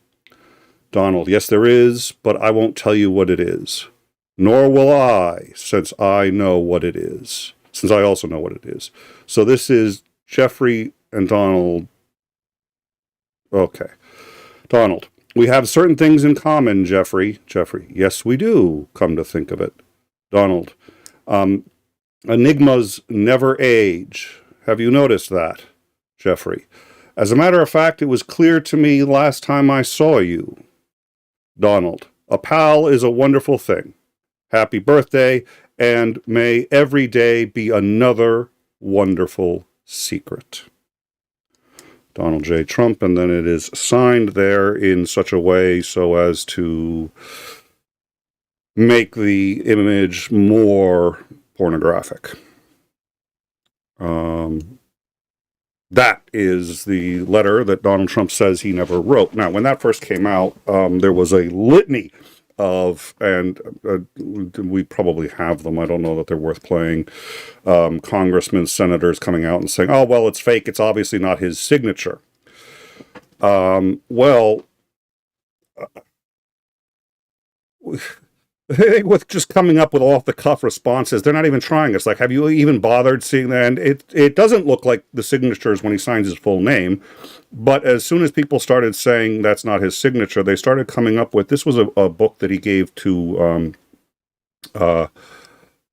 Donald, yes, there is, but I won't tell you what it is. Nor will I, since I know what it is. Since I also know what it is. So this is Jeffrey and Donald. Okay, Donald. We have certain things in common, Jeffrey. Jeffrey, yes, we do, come to think of it. Donald, enigmas never age. Have you noticed that? Jeffrey, as a matter of fact, it was clear to me last time I saw you. Donald, a pal is a wonderful thing. Happy birthday, and may every day be another wonderful secret. Donald J. Trump, and then it is signed there in such a way so as to make the image more pornographic. That is the letter that Donald Trump says he never wrote. Now, when that first came out, there was a litany of, and we probably have them, I don't know that they're worth playing, congressmen, senators coming out and saying, oh, well, it's fake, it's obviously not his signature. With just coming up with off-the-cuff responses, they're not even trying. It's like, have you even bothered seeing that? And it doesn't look like the signatures when he signs his full name. But as soon as people started saying that's not his signature, they started coming up with, this was a book that he gave to,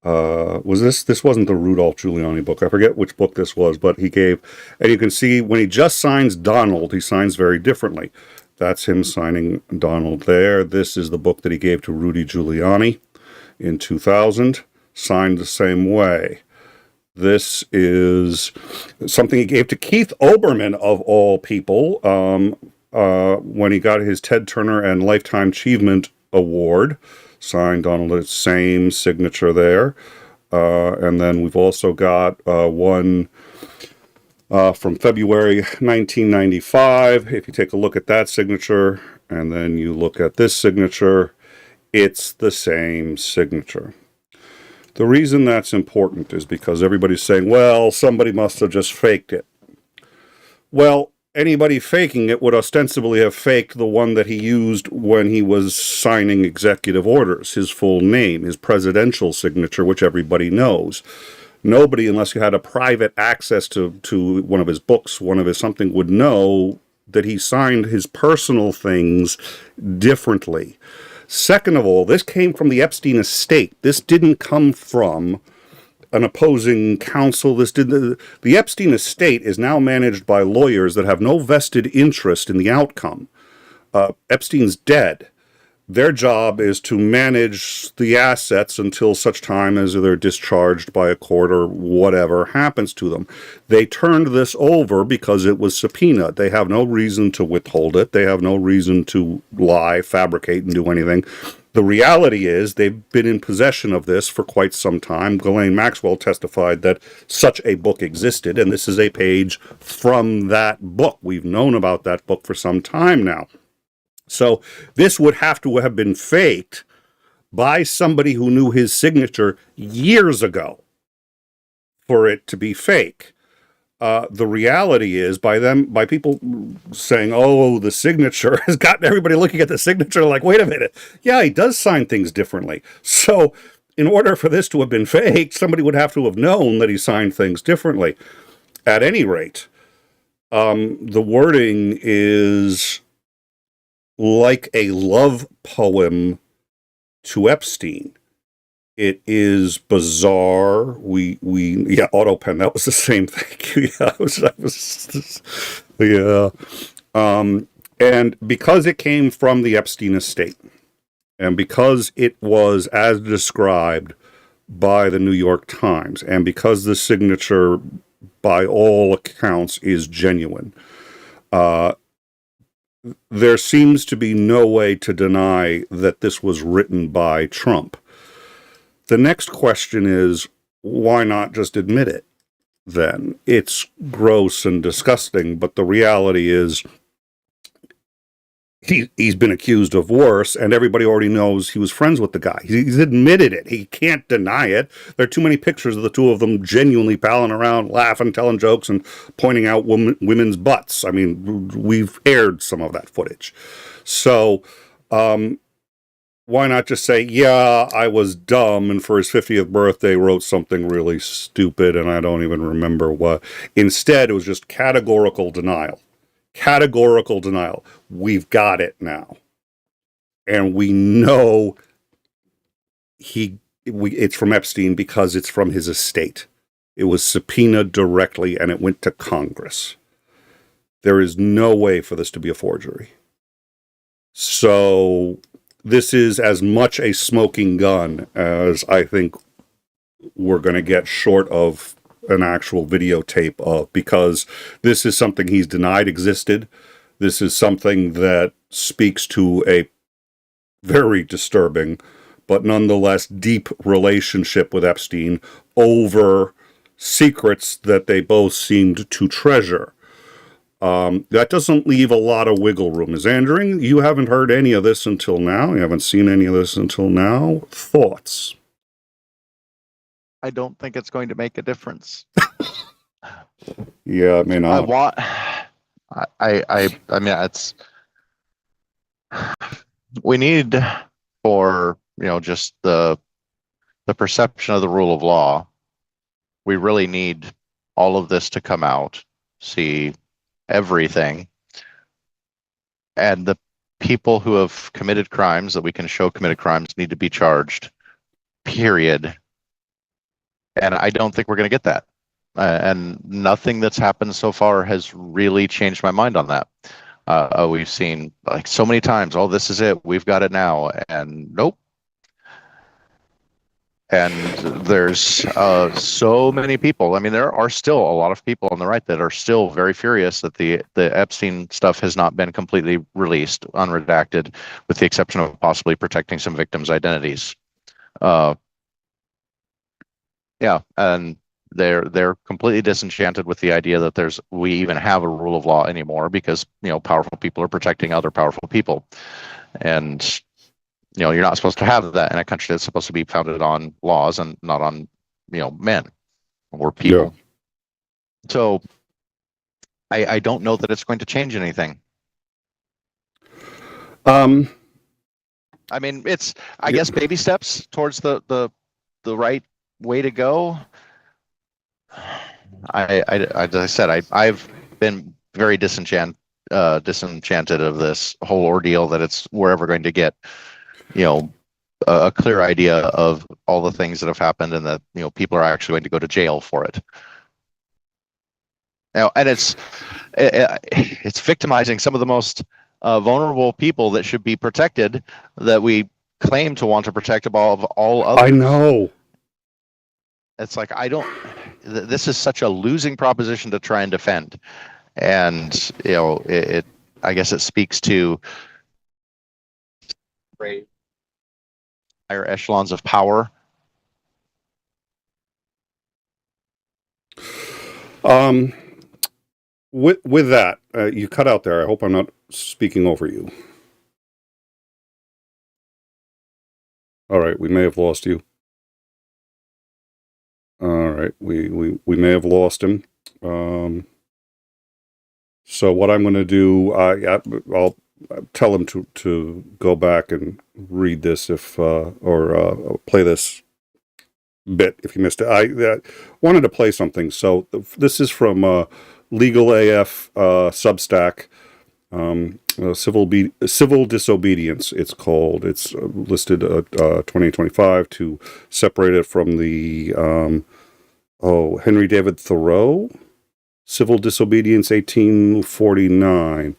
this wasn't the Rudolph Giuliani book. I forget which book this was, but he gave, and you can see when he just signs Donald, he signs very differently. That's him signing Donald there. This is the book that he gave to Rudy Giuliani in 2000, signed the same way. This is something he gave to Keith Olbermann, of all people, when he got his Ted Turner and Lifetime Achievement Award. Signed Donald, same signature there. And then we've also got one from February 1995. If you take a look at that signature, and then you look at this signature, it's the same signature. The reason that's important is because everybody's saying, well, somebody must have just faked it. Well, anybody faking it would ostensibly have faked the one that he used when he was signing executive orders, his full name, his presidential signature, which everybody knows. Nobody, unless you had a private access to one of his books, one of his something, would know that he signed his personal things differently. Second of all, this came from the Epstein Estate. This didn't come from an opposing counsel. The Epstein Estate is now managed by lawyers that have no vested interest in the outcome. Epstein's dead. Their job is to manage the assets until such time as they're discharged by a court or whatever happens to them. They turned this over because it was subpoenaed. They have no reason to withhold it. They have no reason to lie, fabricate, and do anything. The reality is they've been in possession of this for quite some time. Ghislaine Maxwell testified that such a book existed, and this is a page from that book. We've known about that book for some time now. So this would have to have been faked by somebody who knew his signature years ago for it to be fake. The reality is, by people saying, oh, the signature has gotten everybody looking at the signature like, wait a minute, yeah, he does sign things differently. So in order for this to have been faked, somebody would have to have known that he signed things differently. At any rate, the wording is like a love poem to Epstein. It is bizarre. Yeah, AutoPen, that was the same thing. And because it came from the Epstein Estate, and because it was as described by the New York Times, and because the signature, by all accounts, is genuine, there seems to be no way to deny that this was written by Trump. The next question is, why not just admit it then? It's gross and disgusting, but the reality is he's been accused of worse, and everybody already knows he was friends with the guy. He's admitted it. He can't deny it. There are too many pictures of the two of them genuinely palling around, laughing, telling jokes, and pointing out women's butts. I mean, we've aired some of that footage. So, why not just say, yeah, I was dumb, and for his 50th birthday wrote something really stupid, and I don't even remember what. Instead, it was just categorical denial. Categorical denial. We've got it now. And we know it's from Epstein because it's from his estate. It was subpoenaed directly, and it went to Congress. There is no way for this to be a forgery. So this is as much a smoking gun as I think we're going to get, short of an actual videotape of, because this is something he's denied existed. This is something that speaks to a very disturbing, but nonetheless deep relationship with Epstein over secrets that they both seemed to treasure. That doesn't leave a lot of wiggle room. Zandring, you haven't heard any of this until now. You haven't seen any of this until now. Thoughts? I don't think it's going to make a difference. Yeah, it may not. I mean, it's, we need, for, just the perception of the rule of law, we really need all of this to come out, see everything, and the people who have committed crimes that we can show committed crimes need to be charged, period. And I don't think we're going to get that. And nothing that's happened so far has really changed my mind on that. We've seen like so many times, oh, this is it, we've got it now, and nope. And there's so many people. I mean, there are still a lot of people on the right that are still very furious that the Epstein stuff has not been completely released, unredacted, with the exception of possibly protecting some victims' identities. Yeah, and they're completely disenchanted with the idea that we even have a rule of law anymore, because powerful people are protecting other powerful people, and you're not supposed to have that in a country that's supposed to be founded on laws and not on men or people. Yeah. So I don't know that it's going to change anything. I mean, it's I guess baby steps towards the right way to go. As I said, I've been very disenchanted of this whole ordeal, that we're ever going to get a clear idea of all the things that have happened, and that people are actually going to go to jail for it. And it's victimizing some of the most vulnerable people that should be protected, that we claim to want to protect above all others. I know. It's like, this is such a losing proposition to try and defend. And, I guess it speaks to higher echelons of power? With that, you cut out there. I hope I'm not speaking over you. All right, we may have lost you. All right, we may have lost him. So what I'm going to do, I'll tell him to go back and read this or play this bit if you missed it. I wanted to play something. So this is from Legal AF Substack. Civil disobedience, it's called. It's listed 2025 to separate it from the Henry David Thoreau, Civil Disobedience 1849.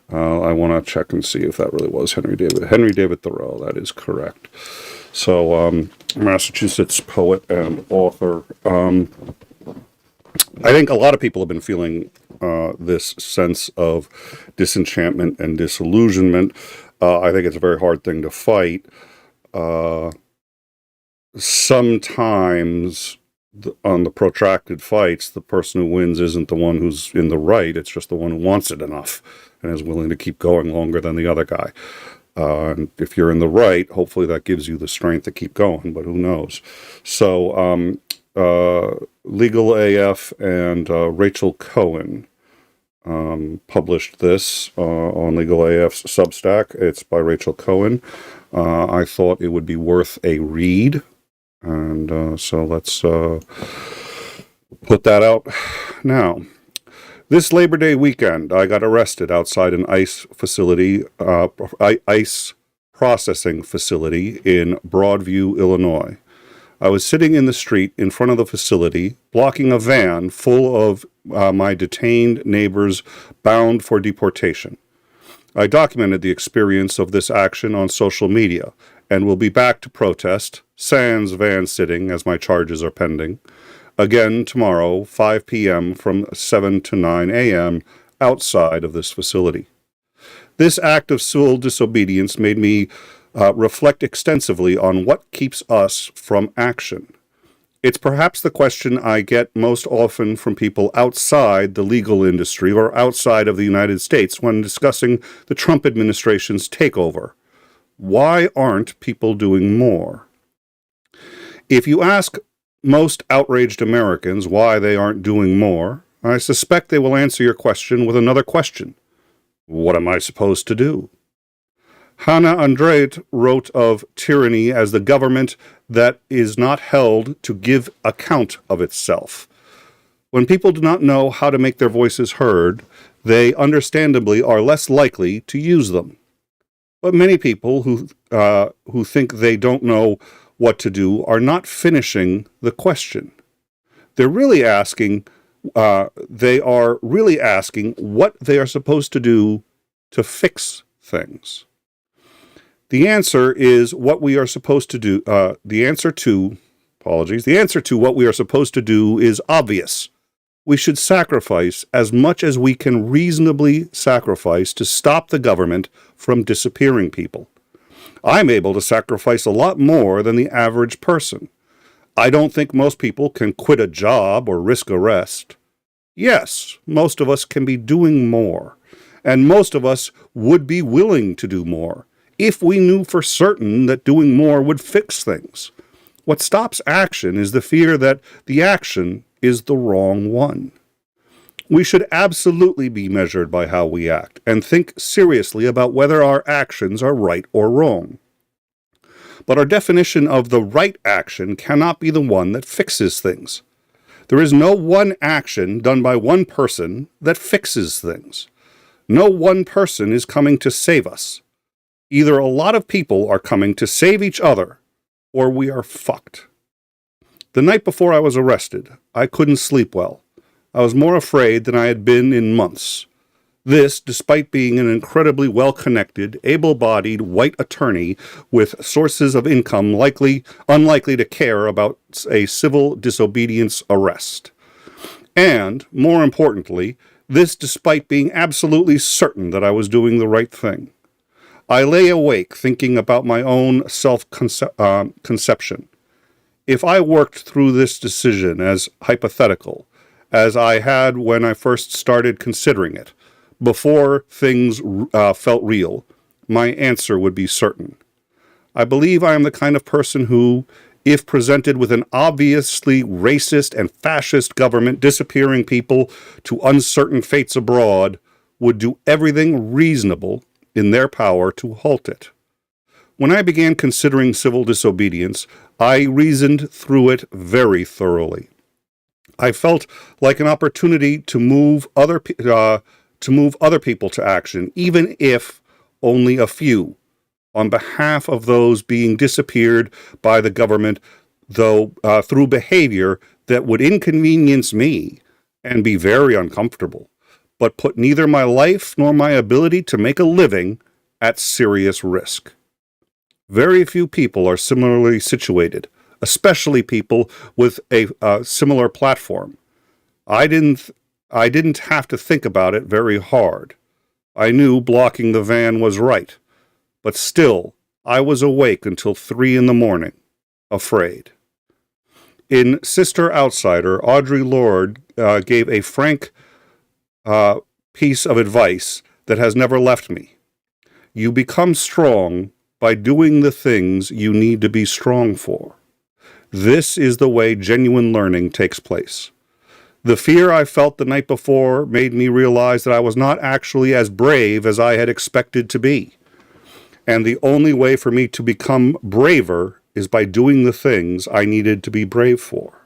I want to check and see if that really was Henry David Thoreau. That is correct. So Massachusetts poet and author. I think a lot of people have been feeling this sense of disenchantment and disillusionment. I think it's a very hard thing to fight. Sometimes on the protracted fights, the person who wins isn't the one who's in the right. It's just the one who wants it enough and is willing to keep going longer than the other guy. And if you're in the right, hopefully that gives you the strength to keep going, but who knows? So Legal AF and Rachel Cohen published this on Legal AF's Substack. It's by Rachel Cohen. I thought it would be worth a read. And so let's put that out now. This Labor Day weekend, I got arrested outside an ICE facility, ICE processing facility in Broadview, Illinois. I was sitting in the street in front of the facility, blocking a van full of my detained neighbors bound for deportation. I documented the experience of this action on social media and will be back to protest, sans van sitting as my charges are pending, again tomorrow, 5 p.m. from 7 to 9 a.m. outside of this facility. This act of civil disobedience made me reflect extensively on what keeps us from action. It's perhaps the question I get most often from people outside the legal industry or outside of the United States when discussing the Trump administration's takeover. Why aren't people doing more? If you ask most outraged Americans why they aren't doing more, I suspect they will answer your question with another question. What am I supposed to do? Hannah Arendt wrote of tyranny as the government that is not held to give account of itself. When people do not know how to make their voices heard, they understandably are less likely to use them. But many people who think they don't know what to do are not finishing the question. They are really asking what they are supposed to do to fix things. The answer is what we are supposed to do. The answer to what we are supposed to do is obvious. We should sacrifice as much as we can reasonably sacrifice to stop the government from disappearing people. I'm able to sacrifice a lot more than the average person. I don't think most people can quit a job or risk arrest. Yes, most of us can be doing more, and most of us would be willing to do more if we knew for certain that doing more would fix things. What stops action is the fear that the action is the wrong one. We should absolutely be measured by how we act and think seriously about whether our actions are right or wrong. But our definition of the right action cannot be the one that fixes things. There is no one action done by one person that fixes things. No one person is coming to save us. Either a lot of people are coming to save each other, or we are fucked. The night before I was arrested, I couldn't sleep well. I was more afraid than I had been in months. This, despite being an incredibly well-connected, able-bodied white attorney with sources of income unlikely to care about a civil disobedience arrest. And, more importantly, this despite being absolutely certain that I was doing the right thing. I lay awake thinking about my own self-conception. If I worked through this decision as hypothetical, as I had when I first started considering it, before things felt real, my answer would be certain. I believe I am the kind of person who, if presented with an obviously racist and fascist government disappearing people to uncertain fates abroad, would do everything reasonable in their power to halt it. When I began considering civil disobedience, I reasoned through it very thoroughly. I felt like an opportunity to move other people to action, even if only a few, on behalf of those being disappeared by the government, though through behavior that would inconvenience me and be very uncomfortable, but put neither my life nor my ability to make a living at serious risk. Very few people are similarly situated, especially people with a similar platform. I didn't have to think about it very hard. I knew blocking the van was right, but still, I was awake until 3 a.m, afraid. In Sister Outsider, Audre Lorde gave a frank piece of advice that has never left me. You become strong by doing the things you need to be strong for. This is the way genuine learning takes place. The fear I felt the night before made me realize that I was not actually as brave as I had expected to be. And the only way for me to become braver is by doing the things I needed to be brave for.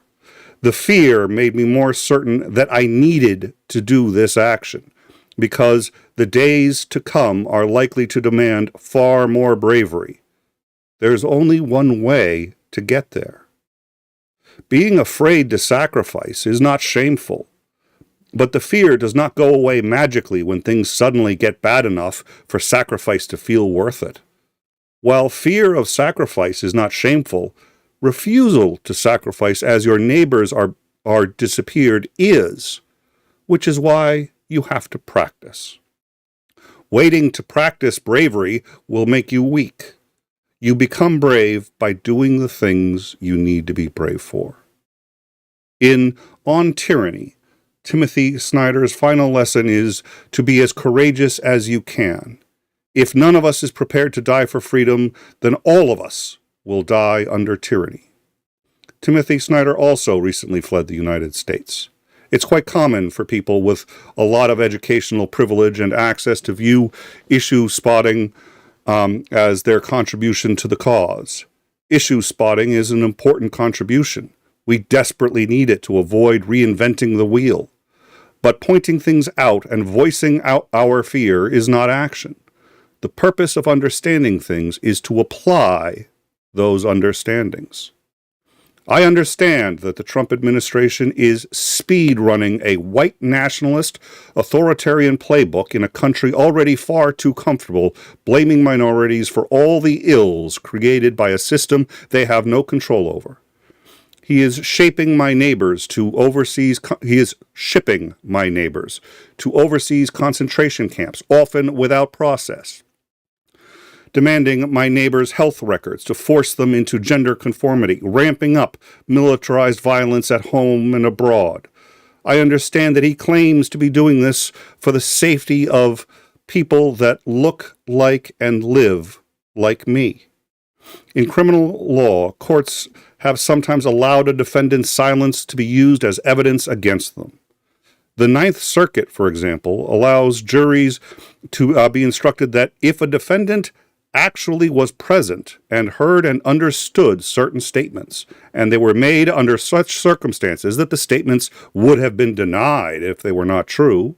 The fear made me more certain that I needed to do this action, because the days to come are likely to demand far more bravery. There's only one way to get there. Being afraid to sacrifice is not shameful, but the fear does not go away magically when things suddenly get bad enough for sacrifice to feel worth it. While fear of sacrifice is not shameful, refusal to sacrifice as your neighbors are disappeared is, which is why you have to practice. Waiting to practice bravery will make you weak. You become brave by doing the things you need to be brave for. In On Tyranny, Timothy Snyder's final lesson is to be as courageous as you can. If none of us is prepared to die for freedom, then all of us will die under tyranny. Timothy Snyder also recently fled the United States. It's quite common for people with a lot of educational privilege and access to view issue spotting as their contribution to the cause. Issue spotting is an important contribution. We desperately need it to avoid reinventing the wheel. But pointing things out and voicing out our fear is not action. The purpose of understanding things is to apply those understandings. I understand that the Trump administration is speed-running a white nationalist, authoritarian playbook in a country already far too comfortable, blaming minorities for all the ills created by a system they have no control over. He is shipping my neighbors to overseas concentration camps, often without process, demanding my neighbors' health records to force them into gender conformity, ramping up militarized violence at home and abroad. I understand that he claims to be doing this for the safety of people that look like and live like me. In criminal law, courts have sometimes allowed a defendant's silence to be used as evidence against them. The Ninth Circuit, for example, allows juries to be instructed that if a defendant actually was present and heard and understood certain statements, and they were made under such circumstances that the statements would have been denied if they were not true,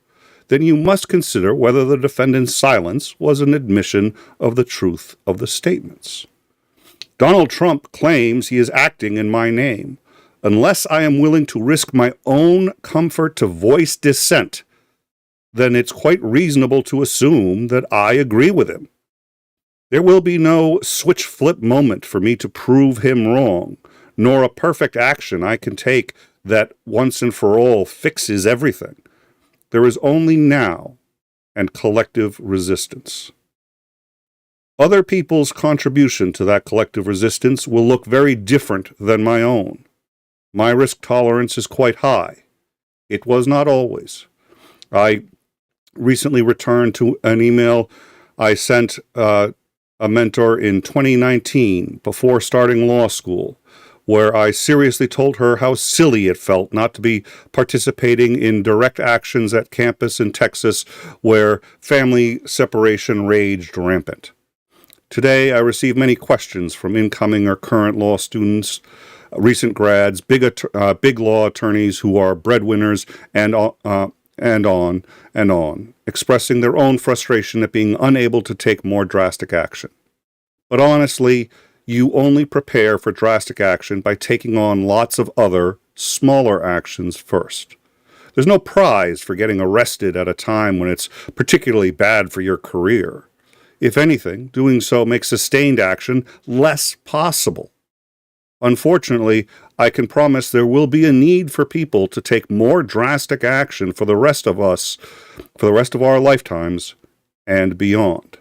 then you must consider whether the defendant's silence was an admission of the truth of the statements. Donald Trump claims he is acting in my name. Unless I am willing to risk my own comfort to voice dissent, then it's quite reasonable to assume that I agree with him. There will be no switch flip moment for me to prove him wrong, nor a perfect action I can take that once and for all fixes everything. There is only now and collective resistance. Other people's contribution to that collective resistance will look very different than my own. My risk tolerance is quite high. It was not always. I recently returned to an email I sent a mentor in 2019 before starting law school, where I seriously told her how silly it felt not to be participating in direct actions at campus in Texas where family separation raged rampant. Today, I receive many questions from incoming or current law students, recent grads, big law attorneys who are breadwinners, and on, expressing their own frustration at being unable to take more drastic action. But honestly, you only prepare for drastic action by taking on lots of other, smaller actions first. There's no prize for getting arrested at a time when it's particularly bad for your career. If anything, doing so makes sustained action less possible. Unfortunately, I can promise there will be a need for people to take more drastic action for the rest of us, for the rest of our lifetimes, and beyond.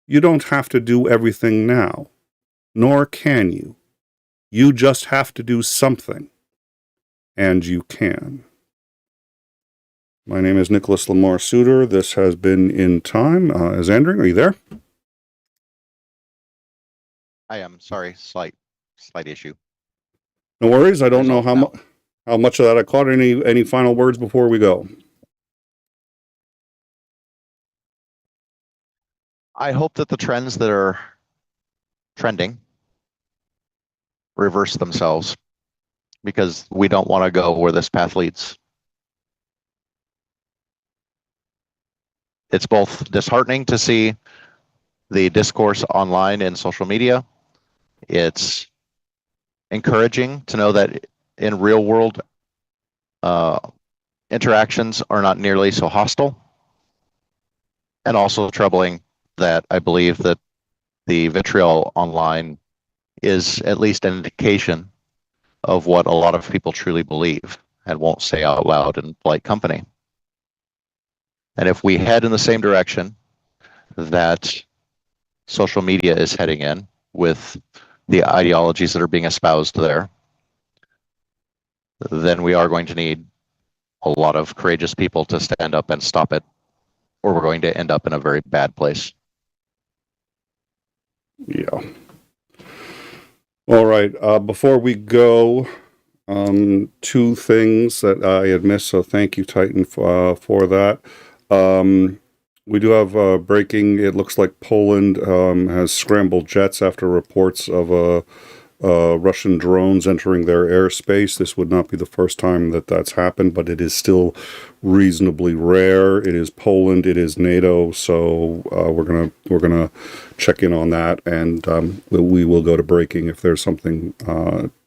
You don't have to do everything now, nor can you. You just have to do something, and you can. My name is Nicholas Lamar Suter. This has been In Time. Xandring, are you there? I am. Sorry, slight issue. No worries. I don't know how much of that I caught. Any final words before we go? I hope that the trends that are trending reverse themselves, because we don't want to go where this path leads. It's both disheartening to see the discourse online and social media. It's encouraging to know that in real world interactions are not nearly so hostile. And also troubling that I believe that the vitriol online is at least an indication of what a lot of people truly believe and won't say out loud in polite company. And if we head in the same direction that social media is heading in with the ideologies that are being espoused there, then we are going to need a lot of courageous people to stand up and stop it, or we're going to end up in a very bad place. Yeah. All right. Before we go, two things that I had missed, so thank you, Titan, for that. We do have breaking. It looks like Poland has scrambled jets after reports of Russian drones entering their airspace. This would not be the first time that that's happened, but it is still reasonably rare. It is Poland. It is NATO. So we're gonna check in on that, and we will go to breaking if there's something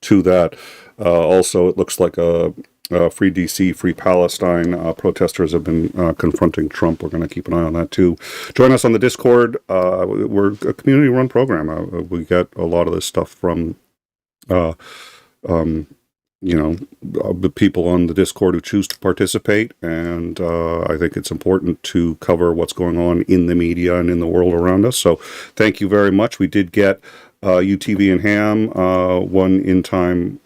to that. Also, it looks like Free DC, Free Palestine protesters have been confronting Trump. We're going to keep an eye on that too. Join us on the Discord. We're a community-run program. We get a lot of this stuff from, the people on the Discord who choose to participate, and I think it's important to cover what's going on in the media and in the world around us. So thank you very much. We did get UTV and Ham, one In Time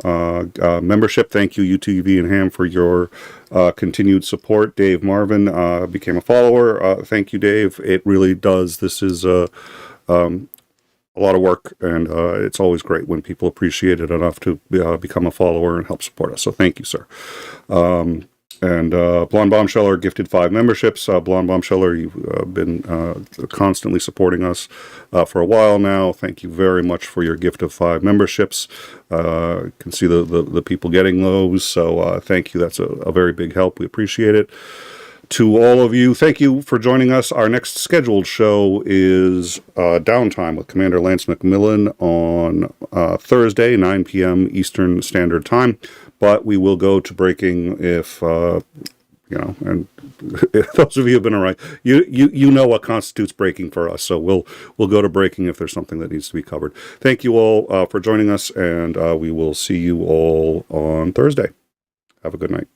membership. Thank you, UTV and Ham, for your continued support. Dave Marvin became a follower. Thank you, Dave. It really does. This is a lot of work, and it's always great when people appreciate it enough to become a follower and help support us. So thank you, sir. And Blonde Bombsheller gifted 5 memberships. Blonde Bombsheller, you've been constantly supporting us for a while now. Thank you very much for your gift of 5 memberships. You can see the people getting those. So thank you. That's a very big help. We appreciate it. To all of you, thank you for joining us. Our next scheduled show is Downtime with Commander Lance McMillan on Thursday, 9 p.m. Eastern Standard Time. But we will go to breaking if, and if those of you have been around, you know what constitutes breaking for us. So we'll go to breaking if there's something that needs to be covered. Thank you all for joining us, and we will see you all on Thursday. Have a good night.